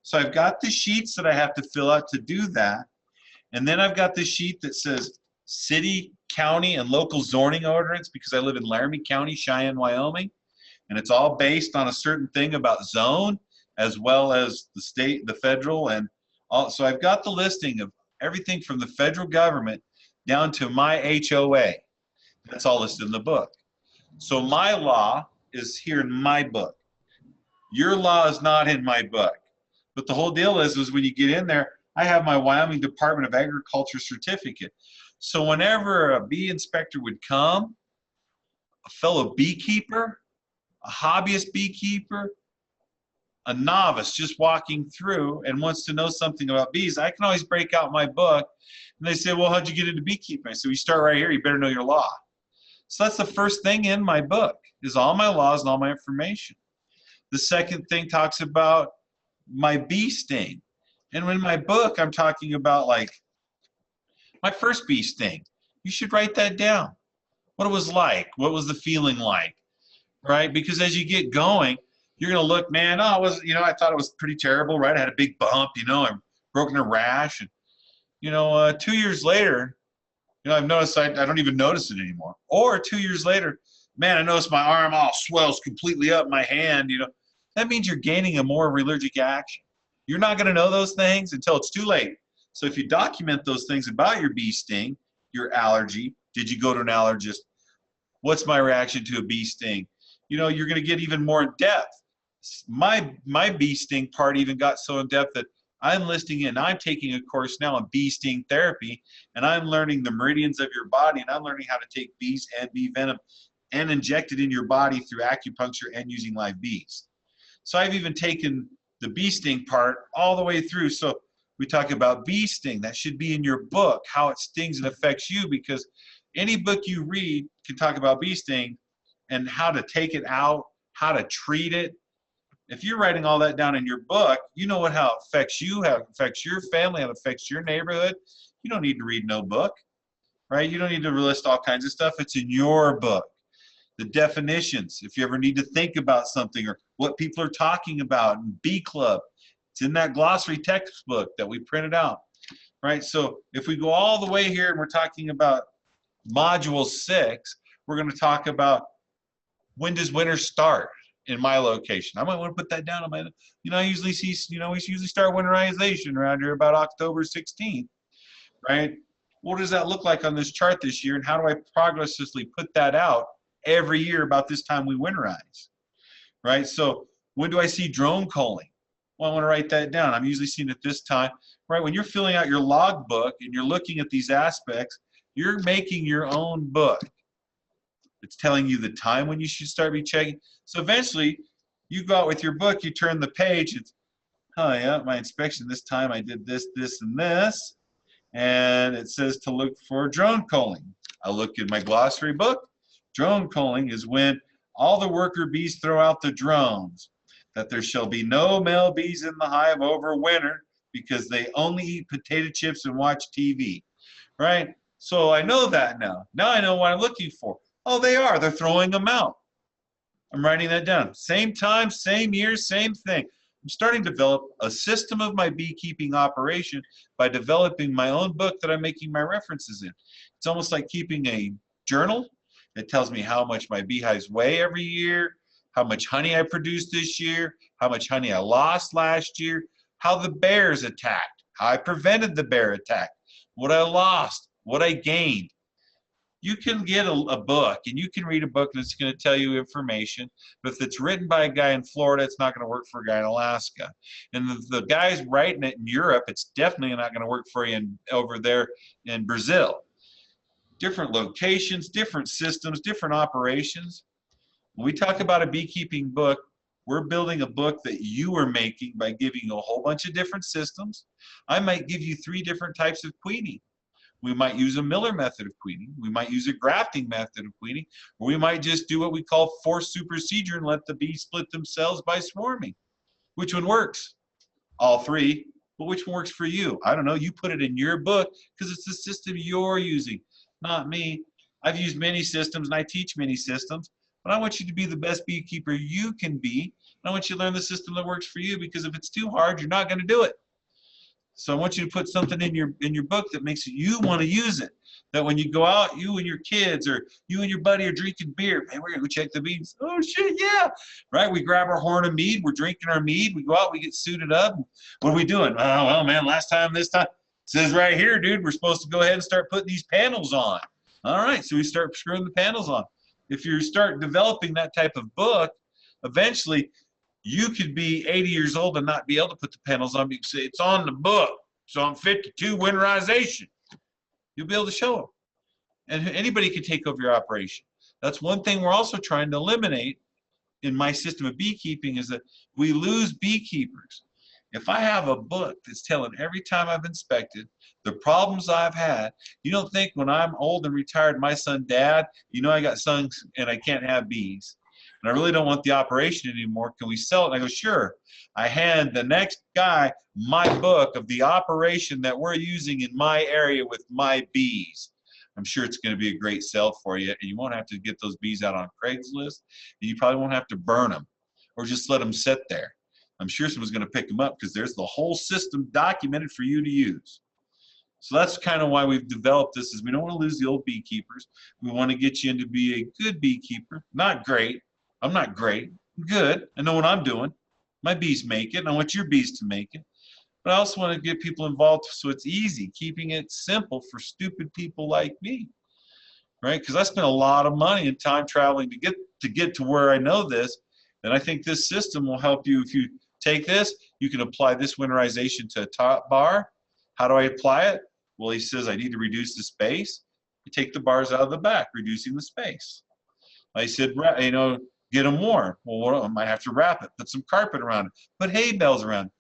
So I've got the sheets that I have to fill out to do that. And then I've got the sheet that says city, county, and local zoning ordinance, because I live in Laramie County, Cheyenne, Wyoming. And it's all based on a certain thing about zone, as well as the state, the federal, and all. So I've got the listing of everything from the federal government down to my HOA. That's all listed in the book. So my law is here in my book. Your law is not in my book. But the whole deal is when you get in there, I have my Wyoming Department of Agriculture certificate. So whenever a bee inspector would come, a fellow beekeeper, a hobbyist beekeeper, a novice just walking through and wants to know something about bees, I can always break out my book. And they say, well, how'd you get into beekeeping? I say, we start right here. You better know your law. So that's the first thing in my book, is all my laws and all my information. The second thing talks about my bee sting. And in my book, I'm talking about like my first bee sting. You should write that down. What it was like. What was the feeling like? Right? Because as you get going, you're going to look, man, oh, it was, I thought it was pretty terrible, right? I had a big bump, I've broken a rash. And, 2 years later, I've noticed I don't even notice it anymore. Or 2 years later, man, I noticed my arm all swells completely up, my hand, That means you're gaining a more allergic action. You're not going to know those things until it's too late. So if you document those things about your bee sting, your allergy, did you go to an allergist? What's my reaction to a bee sting? You're going to get even more in depth. My bee sting part even got so in depth that I'm taking a course now on bee sting therapy, and I'm learning the meridians of your body, and I'm learning how to take bees and bee venom and inject it in your body through acupuncture and using live bees. So I've even taken the bee sting part all the way through. So we talk about bee sting. That should be in your book, how it stings and affects you, because any book you read can talk about bee sting and how to take it out, how to treat it. If you're writing all that down in your book, you know how it affects you, how it affects your family, how it affects your neighborhood. You don't need to read no book, right? You don't need to list all kinds of stuff. It's in your book. The definitions, if you ever need to think about something or what people are talking about in Bee Club, it's in that glossary textbook that we printed out, right? So if we go all the way here and we're talking about Module 6, we're going to talk about when does winter start in my location. I might want to put that down on my, I usually see, we usually start winterization around here about October 16th, right? What does that look like on this chart this year, and how do I progressively put that out every year about this time we winterize, right? So when do I see drone culling? Well, I want to write that down. I'm usually seeing it this time, right? When you're filling out your log book and you're looking at these aspects, you're making your own book. It's telling you the time when you should start checking. So eventually, you go out with your book, you turn the page, it's, oh yeah, my inspection this time I did this, this, and this. And it says to look for drone culling. I look at my glossary book. Drone culling is when all the worker bees throw out the drones, that there shall be no male bees in the hive over winter because they only eat potato chips and watch TV, right? So I know that now. Now I know what I'm looking for. Oh, they're throwing them out. I'm writing that down. Same time, same year, same thing. I'm starting to develop a system of my beekeeping operation by developing my own book that I'm making my references in. It's almost like keeping a journal. It tells me how much my beehives weigh every year, how much honey I produced this year, how much honey I lost last year, how the bears attacked, how I prevented the bear attack, what I lost, what I gained. You can get a book, and you can read a book that's going to tell you information, but if it's written by a guy in Florida, it's not going to work for a guy in Alaska. And the guy's writing it in Europe, it's definitely not going to work for you over there in Brazil. Different locations, different systems, different operations. When we talk about a beekeeping book, we're building a book that you are making by giving you a whole bunch of different systems. I might give you 3 different types of queening. We might use a Miller method of queening. We might use a grafting method of queening. Or we might just do what we call forced supersedure and let the bees split themselves by swarming. Which one works? All three. But which one works for you? I don't know. You put it in your book because it's the system you're using, not me. I've used many systems and I teach many systems, but I want you to be the best beekeeper you can be. And I want you to learn the system that works for you, because if it's too hard, you're not going to do it. So I want you to put something in your book that makes you want to use it. That when you go out, you and your kids or you and your buddy are drinking beer, man, we're going to go check the bees. Oh, shit, yeah. Right? We grab our horn of mead. We're drinking our mead. We go out. We get suited up. What are we doing? Oh, well, man, this time. It says right here, dude, we're supposed to go ahead and start putting these panels on. All right, so we start screwing the panels on. If you start developing that type of book, eventually you could be 80 years old and not be able to put the panels on. You can say, it's on the book. It's on 52 winterization. You'll be able to show them. And anybody can take over your operation. That's one thing we're also trying to eliminate in my system of beekeeping, is that we lose beekeepers. If I have a book that's telling every time I've inspected the problems I've had, you don't think when I'm old and retired, my son, Dad, you know I got sons and I can't have bees. And I really don't want the operation anymore. Can we sell it? And I go, sure. I hand the next guy my book of the operation that we're using in my area with my bees. I'm sure it's going to be a great sell for you, and you won't have to get those bees out on Craigslist, and you probably won't have to burn them or just let them sit there. I'm sure someone's going to pick them up because there's the whole system documented for you to use. So that's kind of why we've developed this, is we don't want to lose the old beekeepers. We want to get you in to be a good beekeeper. Not great. I'm not great. I'm good. I know what I'm doing. My bees make it, and I want your bees to make it. But I also want to get people involved so it's easy, keeping it simple for stupid people like me, right? Because I spent a lot of money and time traveling to get to where I know this, and I think this system will help you. If you take this, you can apply this winterization to a top bar. How do I apply it? Well, he says I need to reduce the space. You take the bars out of the back, reducing the space. I said, you know, get them warm. Well, I might have to wrap it, put some carpet around it, put hay bales around it.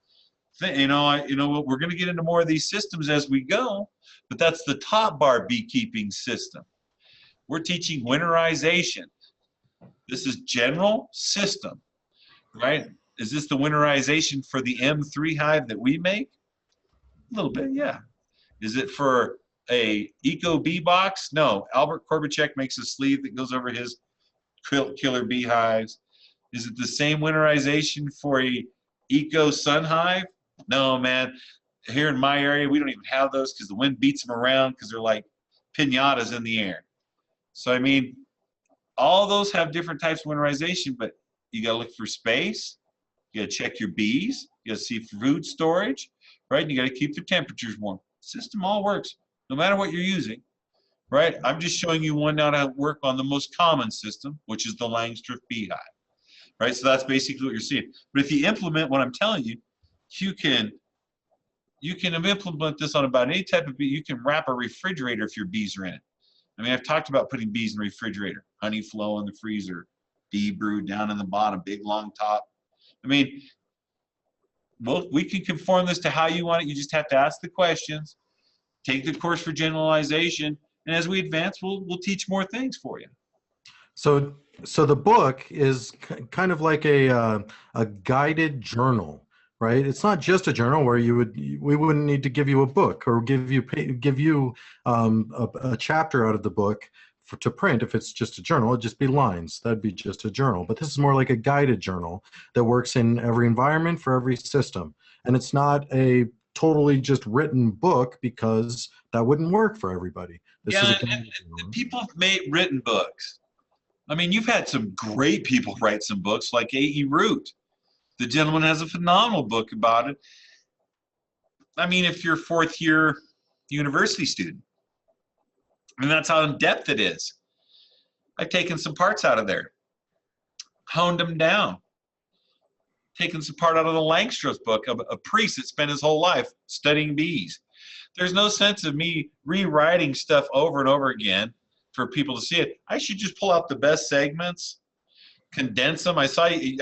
You know, we're going to get into more of these systems as we go, but that's the top bar beekeeping system. We're teaching winterization. This is general system, right? Is this the winterization for the M3 hive that we make? A little bit, yeah. Is it for a Eco Bee box? No. Albert Korbachek makes a sleeve that goes over his killer beehives. Is it the same winterization for a Eco Sun hive? No, man. Here in my area, we don't even have those because the wind beats them around because they're like piñatas in the air. So, I mean, all those have different types of winterization, but you got to look for space. You got to check your bees. You got to see food storage, right? And you got to keep the temperatures warm. The system all works, no matter what you're using, right? I'm just showing you one now to work on the most common system, which is the Langstroth beehive, right? So that's basically what you're seeing. But if you implement what I'm telling you, you can implement this on about any type of bee. You can wrap a refrigerator if your bees are in it. I mean, I've talked about putting bees in the refrigerator, honey flow in the freezer, bee brood down in the bottom, big long top. I mean, well, we can conform this to how you want it. You just have to ask the questions, take the course for generalization, and as we advance, we'll teach more things for you. So the book is kind of like a guided journal. Right? It's not just a journal where we wouldn't need to give you a book or give you a chapter out of the book to print. If it's just a journal, it'd just be lines. That'd be just a journal. But this is more like a guided journal that works in every environment for every system. And it's not a totally just written book because that wouldn't work for everybody. This is and people have made written books. I mean, you've had some great people write some books like A.E. Root. The gentleman has a phenomenal book about it. I mean, if you're a fourth-year university student, and that's how in-depth it is. I've taken some parts out of there, honed them down, taken some part out of the Langstroth book of a priest that spent his whole life studying bees. There's no sense of me rewriting stuff over and over again for people to see it. I should just pull out the best segments, condense them. I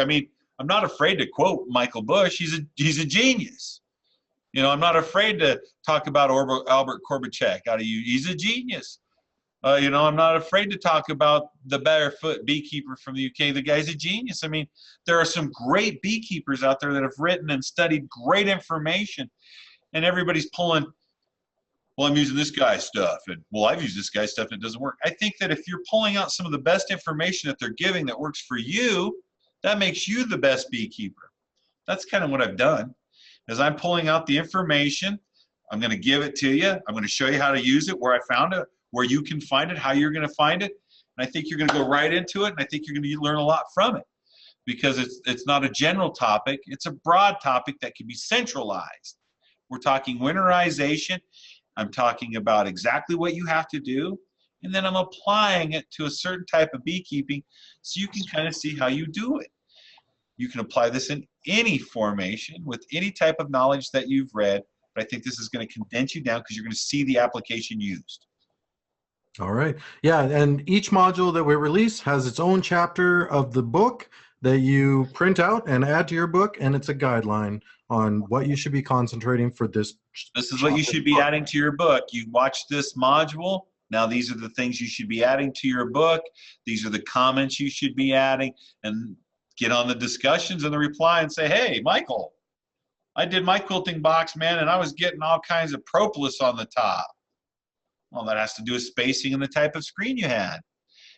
mean, I'm not afraid to quote Michael Bush. He's a genius. You know, I'm not afraid to talk about Albert Korbachek. He's a genius. You know, I'm not afraid to talk about the barefoot beekeeper from the UK. The guy's a genius. I mean, there are some great beekeepers out there that have written and studied great information, and everybody's pulling, well, I'm using this guy's stuff, and well, I've used this guy's stuff and it doesn't work. I think that if you're pulling out some of the best information that they're giving that works for you, that makes you the best beekeeper. That's kind of what I've done. As I'm pulling out the information, I'm going to give it to you. I'm going to show you how to use it, where I found it, where you can find it, how you're going to find it. And I think you're going to go right into it, and I think you're going to learn a lot from it, because it's not a general topic. It's a broad topic that can be centralized. We're talking winterization. I'm talking about exactly what you have to do, and then I'm applying it to a certain type of beekeeping so you can kind of see how you do it. You can apply this in any formation with any type of knowledge that you've read, but I think this is going to condense you down because you're going to see the application used. All right. Yeah, and each module that we release has its own chapter of the book that you print out and add to your book, and it's a guideline on what you should be concentrating for this. This is what you should be adding to your book. You watch this module. Now these are the things you should be adding to your book. These are the comments you should be adding, and get on the discussions and the reply and say, hey, Michael, I did my quilting box, man, and I was getting all kinds of propolis on the top. Well, that has to do with spacing and the type of screen you had.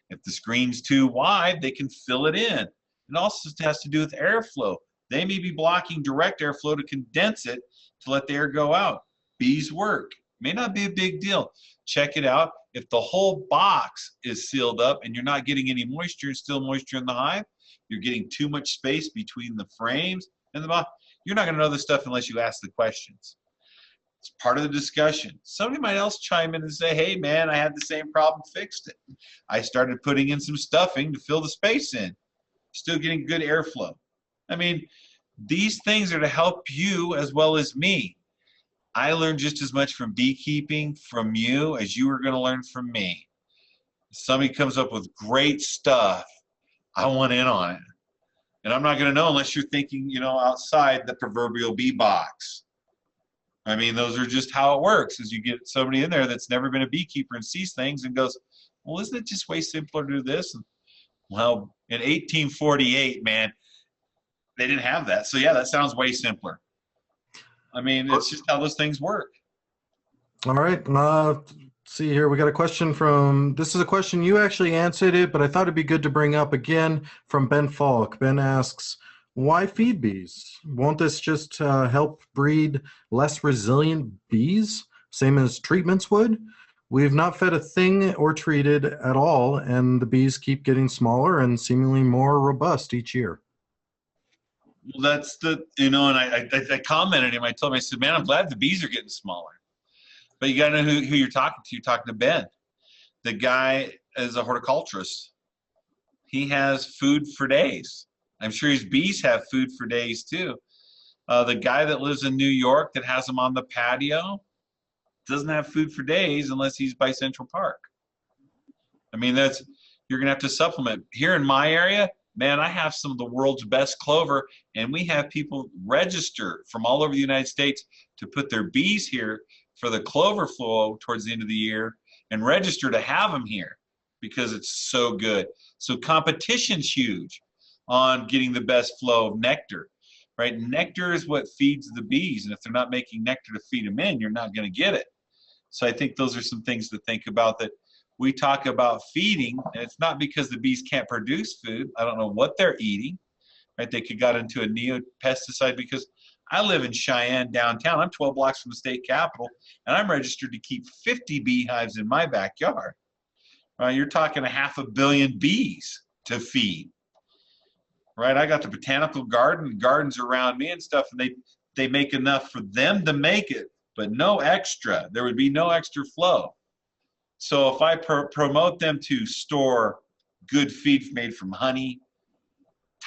If the screen's too wide, they can fill it in. It also has to do with airflow. They may be blocking direct airflow to condense it to let the air go out. Bees work. May not be a big deal. Check it out. If the whole box is sealed up and you're not getting any moisture and still moisture in the hive, you're getting too much space between the frames and the box, you're not going to know this stuff unless you ask the questions. It's part of the discussion. Somebody might else chime in and say, hey, man, I had the same problem, fixed it. I started putting in some stuffing to fill the space in. Still getting good airflow. I mean, these things are to help you as well as me. I learned just as much from beekeeping from you as you were going to learn from me. If somebody comes up with great stuff, I want in on it. And I'm not going to know unless you're thinking, you know, outside the proverbial bee box. I mean, those are just how it works, is you get somebody in there that's never been a beekeeper and sees things and goes, well, isn't it just way simpler to do this? And, well, in 1848, man, they didn't have that. So, yeah, that sounds way simpler. I mean, it's just how those things work. All right. See here, we got a question from, this is a question, you actually answered it, but I thought it'd be good to bring up again, from Ben Falk. Ben asks, why feed bees? Won't this just help breed less resilient bees, same as treatments would? We've not fed a thing or treated at all, and the bees keep getting smaller and seemingly more robust each year. Well, that's the, you know, and I commented him. I told him, I said, man, I'm glad the bees are getting smaller. But you got to know who you're talking to. You're talking to Ben. The guy is a horticulturist. He has food for days. I'm sure his bees have food for days too. The guy that lives in New York that has them on the patio doesn't have food for days unless he's by Central Park. I mean, that's, you're going to have to supplement. Here in my area, man, I have some of the world's best clover, and we have people register from all over the United States to put their bees here for the clover flow towards the end of the year and register to have them here because it's so good. So competition's huge on getting the best flow of nectar, right? Nectar is what feeds the bees, and if they're not making nectar to feed them in, you're not going to get it. So I think those are some things to think about, that we talk about feeding, and it's not because the bees can't produce food. I don't know what they're eating, right? They could got into a neo-pesticide, because I live in Cheyenne downtown. I'm 12 blocks from the state capitol, and I'm registered to keep 50 beehives in my backyard. You're talking 500 million bees to feed, right? I got the botanical gardens around me and stuff, and they make enough for them to make it, but no extra. There would be no extra flow. So if I promote them to store good feed made from honey,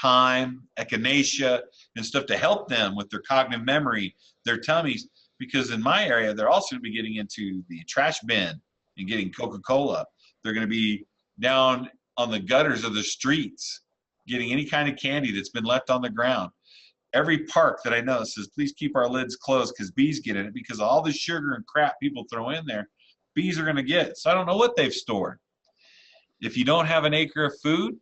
thyme, echinacea, and stuff to help them with their cognitive memory, their tummies, because in my area, they're also going to be getting into the trash bin and getting Coca-Cola. They're going to be down on the gutters of the streets getting any kind of candy that's been left on the ground. every park that I know says, please keep our lids closed because bees get in it, because all the sugar and crap people throw in there, bees are going to get. So I don't know what they've stored. If you don't have an acre of food,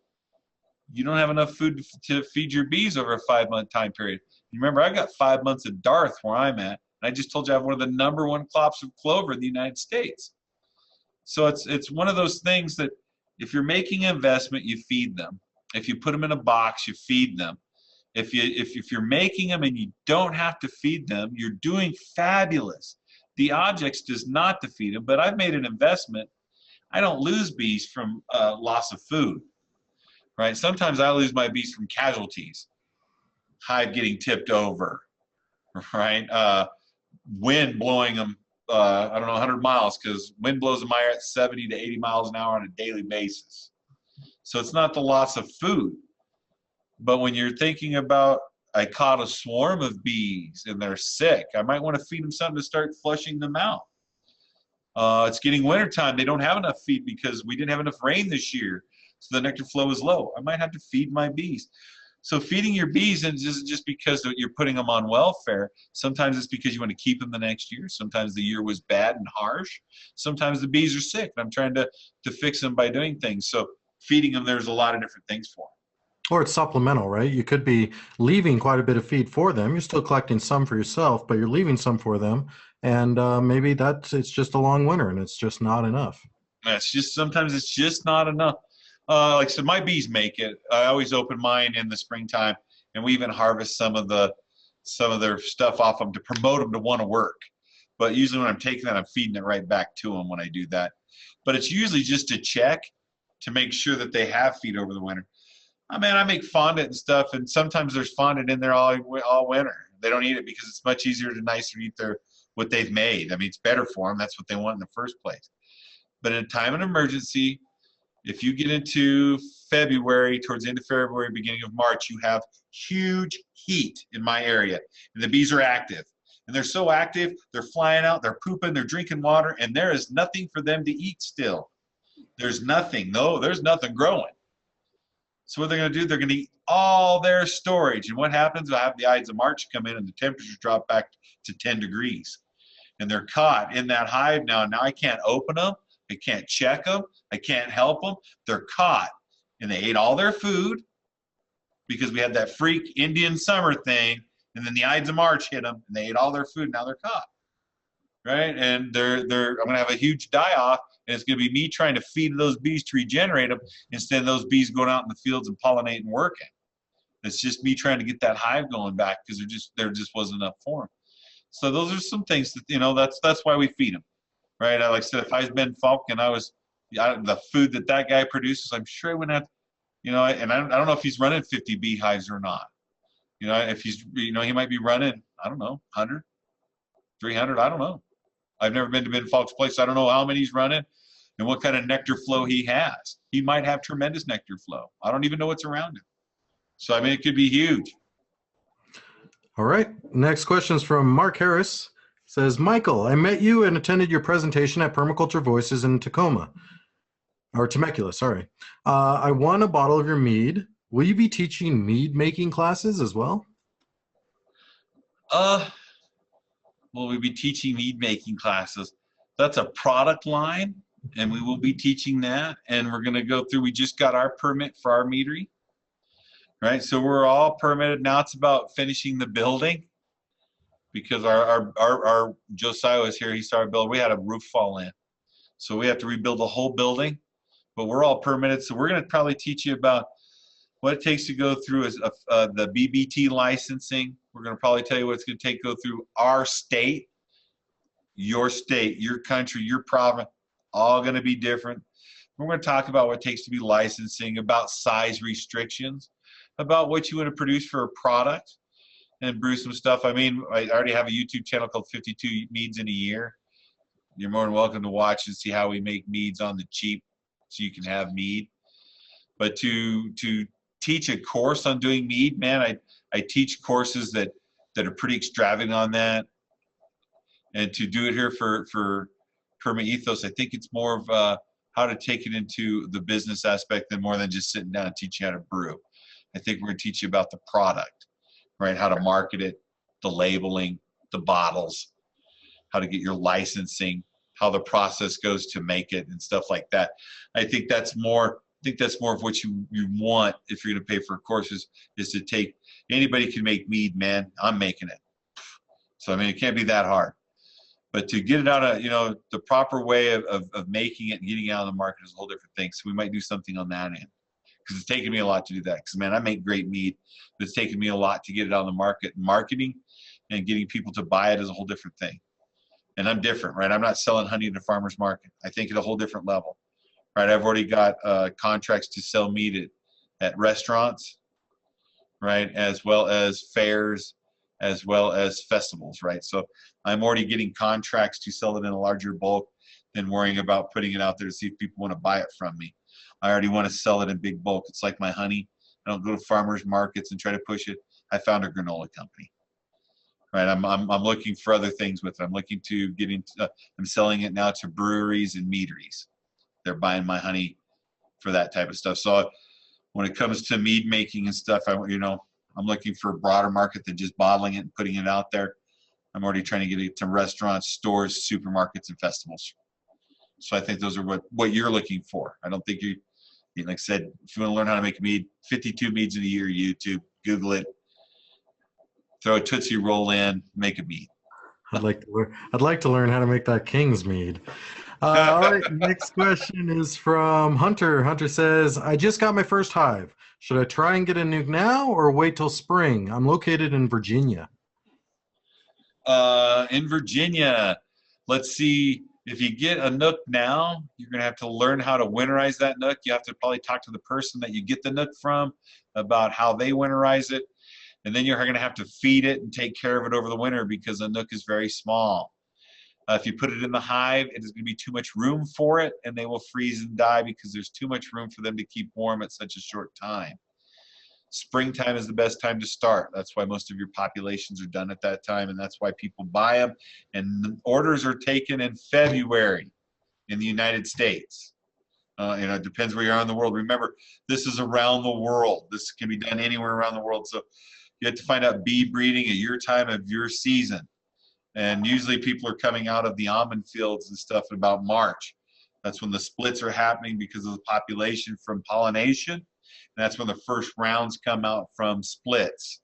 you don't have enough food to feed your bees over a 5-month time period. Remember, I've got 5 months of Darth where I'm at. And I just told you I have one of the #1 crops of clover in the United States. So it's one of those things that if you're making an investment, you feed them. If you put them in a box, you feed them. If you're making them and you don't have to feed them, you're doing fabulous. The objects does not to feed them, but I've made an investment. I don't lose bees from loss of food, right? Sometimes I lose my bees from casualties, hive getting tipped over, right? Wind blowing them, I don't know, 100 miles, because wind blows them at 70 to 80 miles an hour on a daily basis. So it's not the loss of food. But when you're thinking about, I caught a swarm of bees and they're sick, I might want to feed them something to start flushing them out. It's getting wintertime. They don't have enough feed because we didn't have enough rain this year. So the nectar flow is low. I might have to feed my bees. So feeding your bees isn't just because you're putting them on welfare. Sometimes it's because you want to keep them the next year. Sometimes the year was bad and harsh. Sometimes the bees are sick and I'm trying to fix them by doing things. So feeding them, there's a lot of different things for them. Or it's supplemental, right? You could be leaving quite a bit of feed for them. You're still collecting some for yourself, but you're leaving some for them. And maybe it's just a long winter and it's just not enough. Sometimes it's just not enough. Like I said, my bees make it. I always open mine in the springtime, and we even harvest some of their stuff off them to promote them to want to work. But usually when I'm taking that, I'm feeding it right back to them when I do that. But it's usually just to check to make sure that they have feed over the winter. I mean, I make fondant and stuff, and sometimes there's fondant in there all winter. They don't eat it because it's much easier to nicer eat what they've made. I mean, it's better for them. That's what they want in the first place. But in a time of emergency, if you get into February, towards the end of February, beginning of March, you have huge heat in my area, and the bees are active. And they're so active, they're flying out, they're pooping, they're drinking water, and there is nothing for them to eat still. There's nothing. No, there's nothing growing. So what they're going to do, they're going to eat all their storage. And what happens? I have the Ides of March come in and the temperatures drop back to 10 degrees. And they're caught in that hive now. Now I can't open them. I can't check them. I can't help them. They're caught. And they ate all their food because we had that freak Indian summer thing. And then the Ides of March hit them and they ate all their food. Now they're caught. Right? And I'm going to have a huge die-off. And it's going to be me trying to feed those bees to regenerate them instead of those bees going out in the fields and pollinating and working. It's just me trying to get that hive going back because there just wasn't enough for them. So those are some things that, that's why we feed them, right? Like I said, if I was Ben Falk and the food that guy produces, I'm sure I wouldn't have, and I don't know if he's running 50 beehives or not. If he's, he might be running, I don't know, 100, 300, I don't know. I've never been to Ben Falk's place. I don't know how many he's running and what kind of nectar flow he has. He might have tremendous nectar flow. I don't even know what's around him. So, I mean, it could be huge. All right. Next question is from Mark Harris. It says, Michael, I met you and attended your presentation at Permaculture Voices in Temecula, sorry. I won a bottle of your mead. Will you be teaching mead making classes as well? Will we be teaching mead making classes? That's a product line, and we will be teaching that. And we're going to go through, we just got our permit for our meadery, right? So we're all permitted. Now it's about finishing the building because our Josiah was here. He started building. We had a roof fall in. So we have to rebuild the whole building, but we're all permitted. So we're going to probably teach you about what it takes to go through the BBT licensing. We're going to probably tell you what it's going to take to go through our state, your country, your province, all going to be different. We're going to talk about what it takes to be licensing, about size restrictions, about what you want to produce for a product, and brew some stuff. I mean, I already have a YouTube channel called 52 Meads in a Year. You're more than welcome to watch and see how we make meads on the cheap so you can have mead. But to teach a course on doing mead, man, I teach courses that are pretty extravagant on that. And to do it here for Perma Ethos, I think it's more of how to take it into the business aspect than more than just sitting down and teach you how to brew. I think we're going to teach you about the product, right? How to market it, the labeling, the bottles, how to get your licensing, how the process goes to make it and stuff like that. I think that's more of what you want if you're going to pay for courses, is to take, anybody can make mead, man. I'm making it. So, I mean, it can't be that hard. But to get it out of, the proper way of making it and getting it out of the market is a whole different thing. So we might do something on that end. Because it's taken me a lot to do that. Because, man, I make great mead, but it's taken me a lot to get it out on the market. Marketing and getting people to buy it is a whole different thing. And I'm different, right? I'm not selling honey in a farmer's market. I think at a whole different level, right? I've already got contracts to sell mead at restaurants, right? As well as fairs, as well as festivals, right? So I'm already getting contracts to sell it in a larger bulk than worrying about putting it out there to see if people want to buy it from me. I already want to sell it in big bulk. It's like my honey. I don't go to farmers markets and try to push it. I found a granola company, right? I'm looking for other things with it. I'm looking to get into, I'm selling it now to breweries and meaderies. They're buying my honey for that type of stuff. So when it comes to mead making and stuff, I'm looking for a broader market than just bottling it and putting it out there. I'm already trying to get it to restaurants, stores, supermarkets, and festivals. So I think those are what you're looking for. I don't think like I said, if you want to learn how to make mead, 52 meads in a year, YouTube, Google it, throw a Tootsie Roll in, make a mead. I'd like to learn how to make that King's mead. All right, next question is from Hunter. Hunter says, I just got my first hive. Should I try and get a nuke now or wait till spring? I'm located in Virginia. In Virginia, let's see. If you get a nook now, you're going to have to learn how to winterize that nook. You have to probably talk to the person that you get the nook from about how they winterize it. And then you're going to have to feed it and take care of it over the winter because the nook is very small. If you put it in the hive, it is going to be too much room for it, and they will freeze and die because there's too much room for them to keep warm at such a short time. Springtime is the best time to start. That's why most of your populations are done at that time, and that's why people buy them. And the orders are taken in February in the United States. It depends where you are in the world. Remember, this is around the world. This can be done anywhere around the world. So you have to find out bee breeding at your time of your season. And usually people are coming out of the almond fields and stuff in about March. That's when the splits are happening because of the population from pollination. And that's when the first rounds come out from splits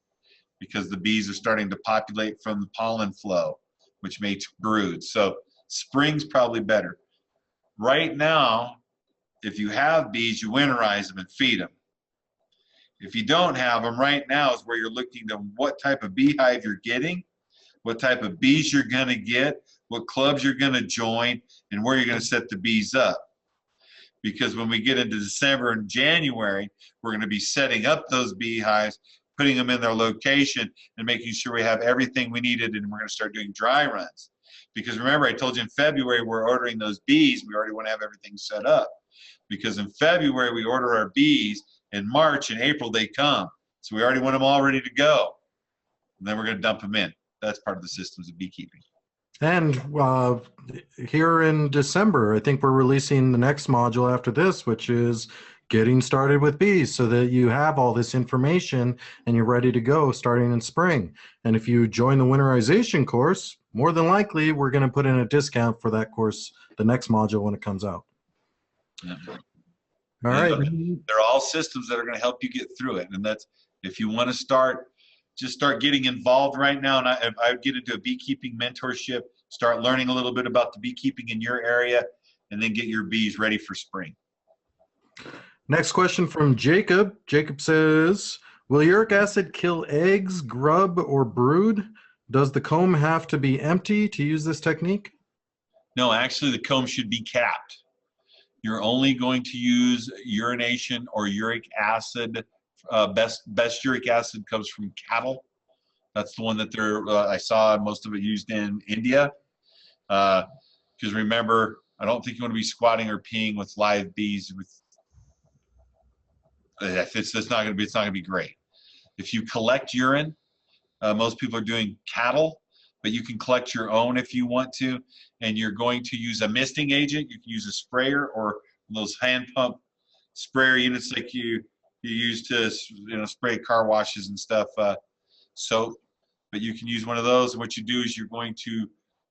because the bees are starting to populate from the pollen flow, which makes broods. So spring's probably better. Right now, if you have bees, you winterize them and feed them. If you don't have them, right now is where you're looking to what type of beehive you're getting, what type of bees you're going to get, what clubs you're going to join, and where you're going to set the bees up. Because when we get into December and January, we're going to be setting up those beehives, putting them in their location, and making sure we have everything we needed, and we're going to start doing dry runs. Because remember, I told you in February we're ordering those bees. We already want to have everything set up. Because in February we order our bees, in March and April they come. So we already want them all ready to go. And then we're going to dump them in. That's part of the systems of beekeeping. And here in December, I think we're releasing the next module after this, which is getting started with bees, so that you have all this information and you're ready to go starting in spring. And if you join the winterization course, more than likely we're going to put in a discount for that course, the next module when it comes out. Yeah. All right. They're all systems that are going to help you get through it. And that's, if you want to start, just start getting involved right now. And I would get into a beekeeping mentorship, start learning a little bit about the beekeeping in your area, and then get your bees ready for spring. Next question from Jacob. Jacob says, will uric acid kill eggs, grub, or brood? Does the comb have to be empty to use this technique? No, actually the comb should be capped. You're only going to use urination or uric acid. Best uric acid comes from cattle. That's the one that I saw most of it used in India. Because remember, I don't think you want to be squatting or peeing with live bees. It's not going to be great. If you collect urine, most people are doing cattle, but you can collect your own if you want to, and you're going to use a misting agent. You can use a sprayer or those hand pump sprayer units like you use to spray car washes and stuff. soap, but you can use one of those. What you do is you're going to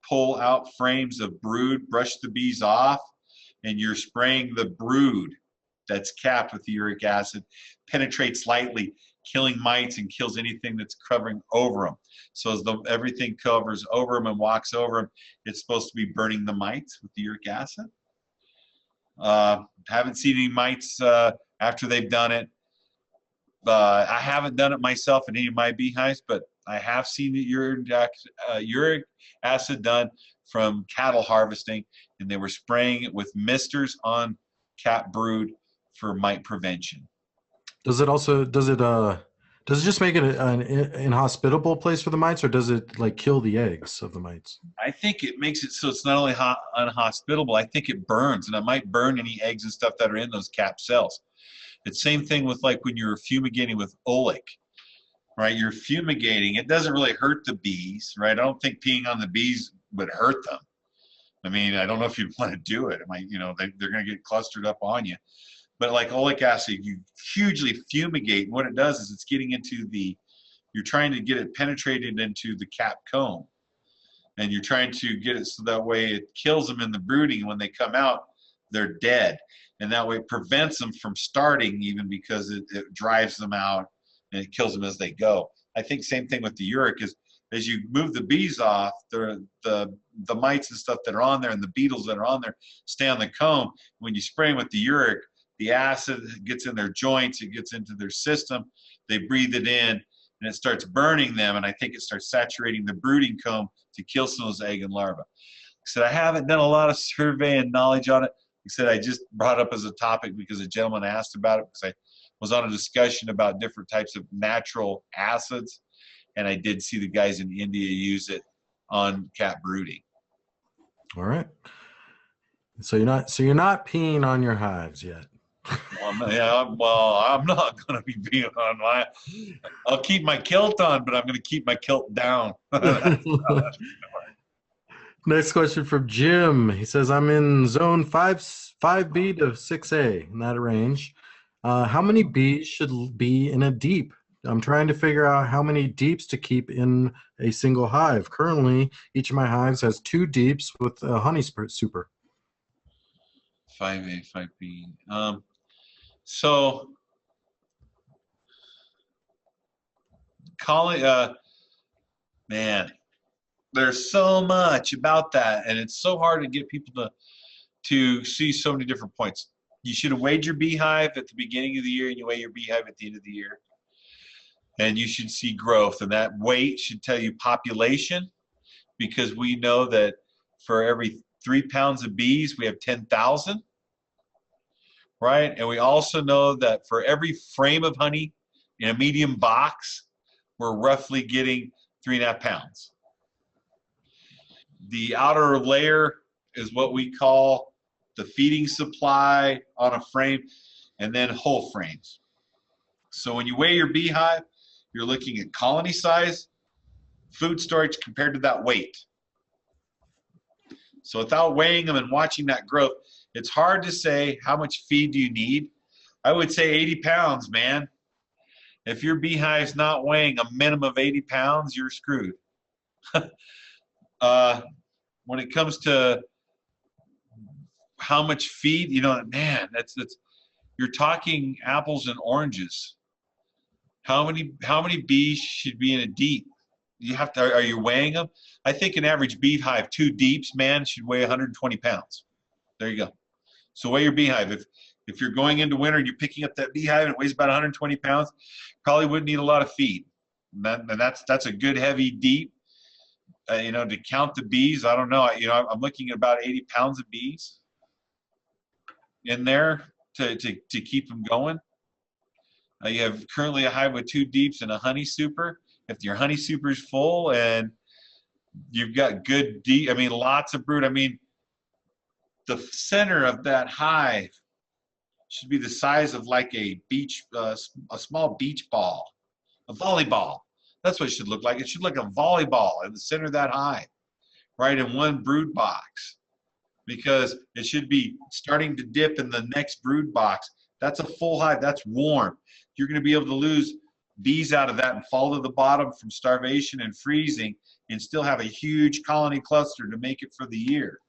pull out frames of brood, brush the bees off, and you're spraying the brood that's capped with the uric acid, penetrates lightly, killing mites and kills anything that's covering over them. So as everything covers over them and walks over them, it's supposed to be burning the mites with the uric acid. Haven't seen any mites after they've done it. I haven't done it myself in any of my beehives, but I have seen the uric acid done from cattle harvesting, and they were spraying it with misters on cap brood for mite prevention. Does it just make it an inhospitable place for the mites, or does it like kill the eggs of the mites? I think it makes it so it's not only unhospitable, I think it burns, and it might burn any eggs and stuff that are in those cap cells. It's same thing with like when you're fumigating with oleic, right? You're fumigating, it doesn't really hurt the bees, right? I don't think peeing on the bees would hurt them. I mean, I don't know if you'd want to do it. It might, you know, they're going to get clustered up on you. But like oleic acid, you hugely fumigate, and what it does is it's getting into you're trying to get it penetrated into the cap comb, and you're trying to get it so that way it kills them in the brooding, and when they come out, they're dead. And that way it prevents them from starting, even because it drives them out and it kills them as they go. I think same thing with the uric is as you move the bees off, the mites and stuff that are on there and the beetles that are on there stay on the comb. When you spray them with the uric, the acid gets in their joints, it gets into their system, they breathe it in, and it starts burning them, and I think it starts saturating the brooding comb to kill some of those egg and larvae. I said I haven't done a lot of survey and knowledge on it. He said I just brought it up as a topic because a gentleman asked about it, because I was on a discussion about different types of natural acids, and I did see the guys in India use it on cat brooding. All right. So you're not peeing on your hives yet. Well, I'm not going to be peeing on my. I'll keep my kilt on, but I'm going to keep my kilt down. Next question from Jim. He says, I'm in zone 5B to 6A in that range. How many bees should be in a deep? I'm trying to figure out how many deeps to keep in a single hive. Currently, each of my hives has 2 deeps with a honey super. 5A, 5B. So, man, there's so much about that, and it's so hard to get people to see so many different points. You should have weighed your beehive at the beginning of the year, and you weigh your beehive at the end of the year. And you should see growth, and that weight should tell you population, because we know that for every 3 pounds of bees, we have 10,000, right? And we also know that for every frame of honey in a medium box, we're roughly getting 3.5 pounds. The outer layer is what we call the feeding supply on a frame, and then whole frames. So when you weigh your beehive, you're looking at colony size, food storage compared to that weight. So without weighing them and watching that growth, it's hard to say how much feed do you need. I would say 80 pounds, man. If your beehive's not weighing a minimum of 80 pounds, you're screwed. When it comes to how much feed, you know, man, you're talking apples and oranges. How many bees should be in a deep? You have to. Are you weighing them? I think an average beehive, 2 deeps, man, should weigh 120 pounds. There you go. So weigh your beehive. If you're going into winter and you're picking up that beehive and it weighs about 120 pounds, probably wouldn't need a lot of feed. And that's a good heavy deep. You know, to count the bees, I don't know. You know, I'm looking at about 80 pounds of bees in there to keep them going. You have currently a hive with 2 deeps and a honey super. If your honey super is full and you've got good deep, I mean, lots of brood. I mean, the center of that hive should be the size of like a small beach ball, a volleyball. That's what it should look like. It should look like a volleyball in the center of that hive, right, in one brood box, because it should be starting to dip in the next brood box. That's a full hive. That's warm. You're going to be able to lose bees out of that and fall to the bottom from starvation and freezing and still have a huge colony cluster to make it for the year.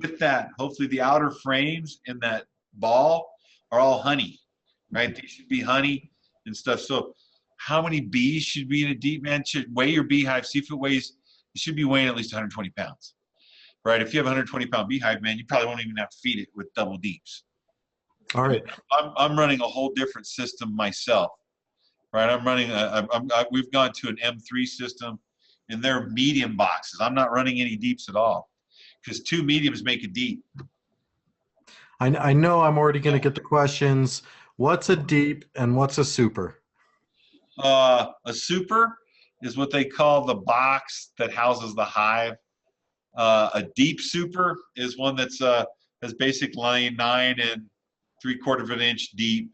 With that, hopefully the outer frames in that ball are all honey, right? They should be honey and stuff. So how many bees should be in a deep, man? Should weigh your beehive, see if it weighs, it should be weighing at least 120 pounds, right? If you have a 120-pound beehive, man, you probably won't even have to feed it with double deeps. All right. I'm running a whole different system myself, right? I'm running, we've gone to an M3 system, and they're medium boxes. I'm not running any deeps at all, because 2 mediums make a deep. I know I'm already going to get the questions. What's a deep and what's a super? A super is what they call the box that houses the hive. A deep super is one that's has basic line 9 3/4 inch deep,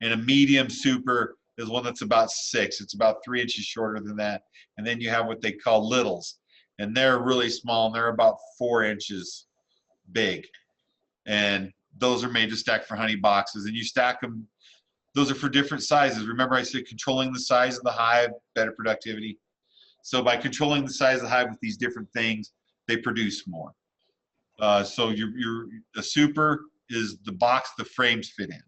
and a medium super is one that's about 6. It's about 3 inches shorter than that. And then you have what they call littles, and they're really small, and they're about 4 inches big. And those are made to stack for honey boxes, and you stack them. Those are for different sizes. Remember I said controlling the size of the hive, better productivity. So by controlling the size of the hive with these different things, they produce more. So a super is the box the frames fit in.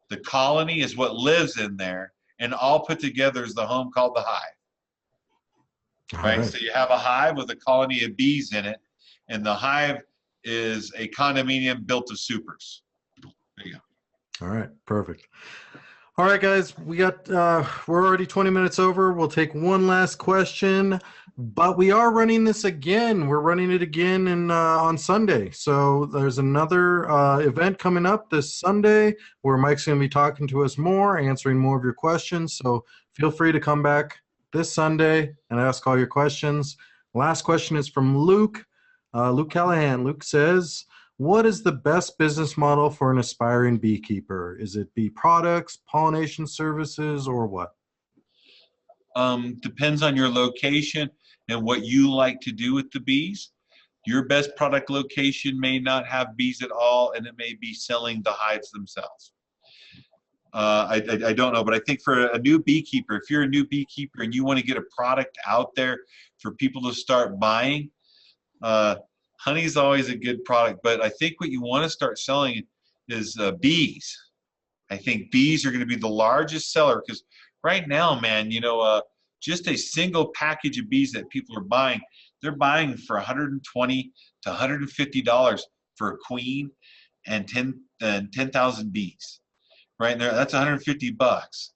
The colony is what lives in there, and all put together is the home called the hive. Right? So you have a hive with a colony of bees in it, and the hive is a condominium built of supers. There you go. All right, perfect. All right, guys, we got we're already 20 minutes over. We'll take one last question, but we are running this again. We're running it again on Sunday. So there's another event coming up this Sunday where Mike's going to be talking to us more, answering more of your questions. So feel free to come back this Sunday and ask all your questions. Last question is from Luke. Luke Callahan. Luke says, what is the best business model for an aspiring beekeeper? Is it bee products, pollination services, or what? Depends on your location and what you like to do with the bees. Your best product location may not have bees at all, and it may be selling the hives themselves. I don't know, but I think for a new beekeeper, if you're a new beekeeper and you want to get a product out there for people to start buying, honey is always a good product, but I think what you want to start selling is bees. I think bees are going to be the largest seller, because right now, man, you know, just a single package of bees that people are buying, they're buying for $120 to $150 for a queen and 10,000 bees. Right there, that's 150 bucks.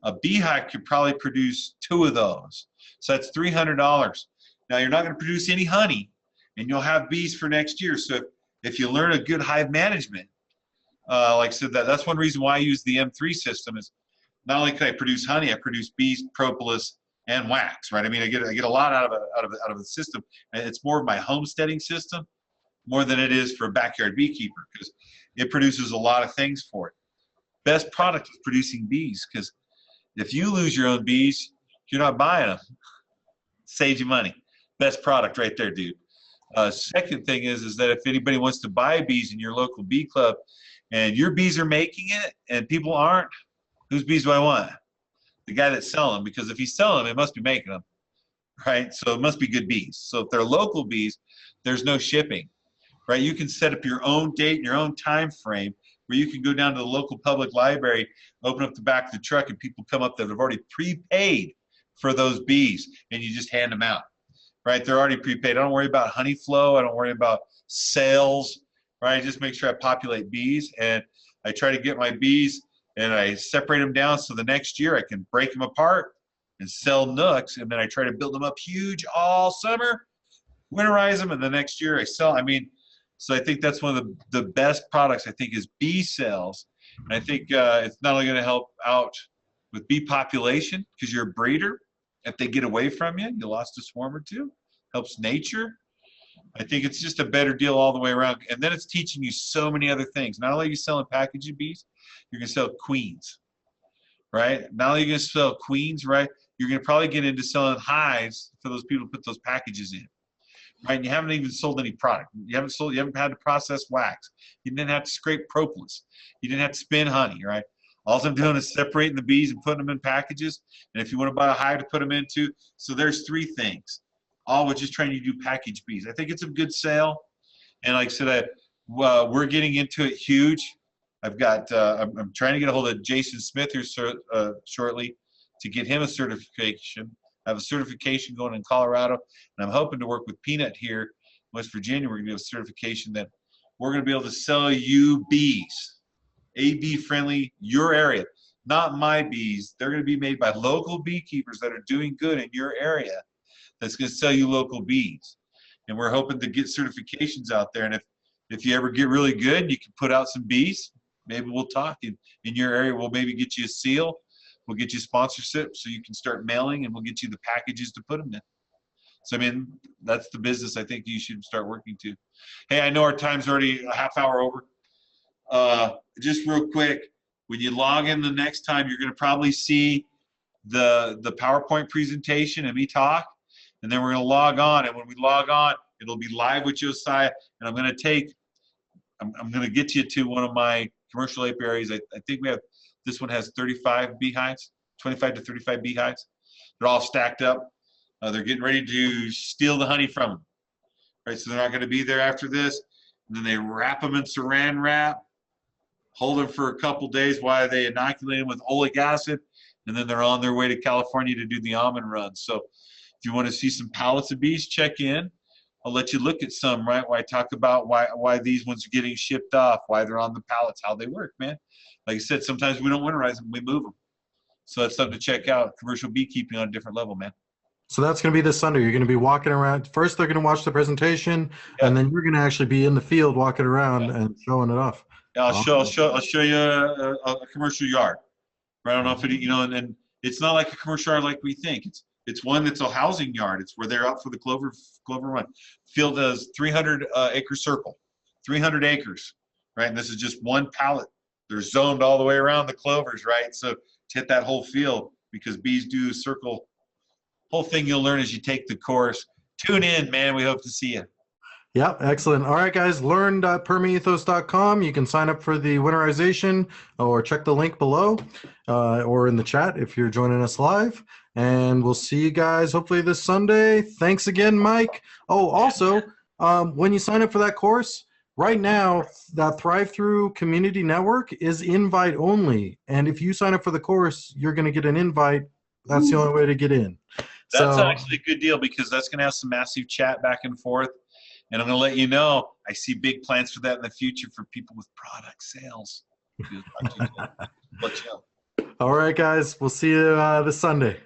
A beehive could probably produce 2 of those, so that's $300. Now you're not going to produce any honey, and you'll have bees for next year. So if you learn a good hive management, like I said, that's one reason why I use the M3 system, is not only can I produce honey, I produce bees, propolis, and wax. Right? I mean, I get a lot out of the system, and it's more of my homesteading system more than it is for a backyard beekeeper, because it produces a lot of things for it. Best product is producing bees, because if you lose your own bees, you're not buying them. Saves you money. Best product right there, dude. Second thing is that if anybody wants to buy bees in your local bee club and your bees are making it and people aren't, whose bees do I want? The guy that's selling them, because if he's selling them, it must be making them, right? So it must be good bees. So if they're local bees, there's no shipping, right? You can set up your own date and your own time frame, where you can go down to the local public library, open up the back of the truck, and people come up that have already prepaid for those bees, and you just hand them out, right? They're already prepaid. I don't worry about honey flow. I don't worry about sales, right? I just make sure I populate bees, and I try to get my bees, and I separate them down so the next year I can break them apart and sell nooks, and then I try to build them up huge all summer, winterize them, and the next year I sell. I mean, so I think that's one of the best products, I think, is bee cells. And I think it's not only going to help out with bee population, because you're a breeder. If they get away from you, you lost a swarm or two. Helps nature. I think it's just a better deal all the way around. And then it's teaching you so many other things. Not only are you selling package of bees, you're going to sell queens, right? Not only are you going to sell queens, right? You're going to probably get into selling hives for those people to put those packages in. Right, and you haven't even sold any product. You haven't had to process wax. You didn't have to scrape propolis. You didn't have to spin honey, right? All I'm doing is separating the bees and putting them in packages. And if you want to buy a hive to put them into, so there's 3 things. All we're just trying to do package bees. I think it's a good sale. And like I said, we're getting into it huge. I've got, I'm trying to get a hold of Jason Smith here shortly to get him a certification. I have a certification going in Colorado, and I'm hoping to work with Peanut here in West Virginia. We're going to do a certification that we're going to be able to sell you bees, AB friendly, your area, not my bees. They're going to be made by local beekeepers that are doing good in your area. That's going to sell you local bees. And we're hoping to get certifications out there. And if you ever get really good, you can put out some bees. Maybe we'll talk in your area. We'll maybe get you a seal. We'll get you sponsorship so you can start mailing, and we'll get you the packages to put them in. So, I mean, that's the business I think you should start working to. Hey, I know our time's already a half hour over. Just real quick, when you log in the next time, you're going to probably see the PowerPoint presentation and me talk. And then we're going to log on, and when we log on, it'll be live with Josiah, and I'm going to get you to one of my commercial apiaries. I think we have, this one has 35 beehives, 25 to 35 beehives. They're all stacked up. They're getting ready to steal the honey from them. Right, so they're not going to be there after this. And then they wrap them in saran wrap, hold them for a couple days while they inoculate them with oleic acid, and then they're on their way to California to do the almond run. So if you want to see some pallets of bees, check in. I'll let you look at some, right? Where I talk about why these ones are getting shipped off, why they're on the pallets, how they work, man. Like I said, sometimes we don't winterize them, we move them. So that's something to check out. Commercial beekeeping on a different level, man. So that's going to be this Sunday. You're going to be walking around. First, they're going to watch the presentation, and then you're going to actually be in the field walking around and showing it off. Yeah, I'll show you a commercial yard. Right? I don't know if it, and it's not like a commercial yard like we think. It's one that's a housing yard. It's where they're out for the clover run. Field does 300 acre circle, 300 acres, right? And this is just one pallet. They're zoned all the way around the clovers, right? So to hit that whole field, because bees do circle. Whole thing you'll learn as you take the course. Tune in, man. We hope to see you. Yeah, excellent. All right, guys, learn.permaethos.com. You can sign up for the winterization or check the link below or in the chat if you're joining us live. And we'll see you guys hopefully this Sunday. Thanks again, Mike. Oh, also, when you sign up for that course, right now, that Thrive Through Community Network is invite only. And if you sign up for the course, you're going to get an invite. That's the only way to get in. That's actually a good deal because that's going to have some massive chat back and forth. And I'm going to let you know, I see big plans for that in the future for people with product sales. All right, guys. We'll see you this Sunday.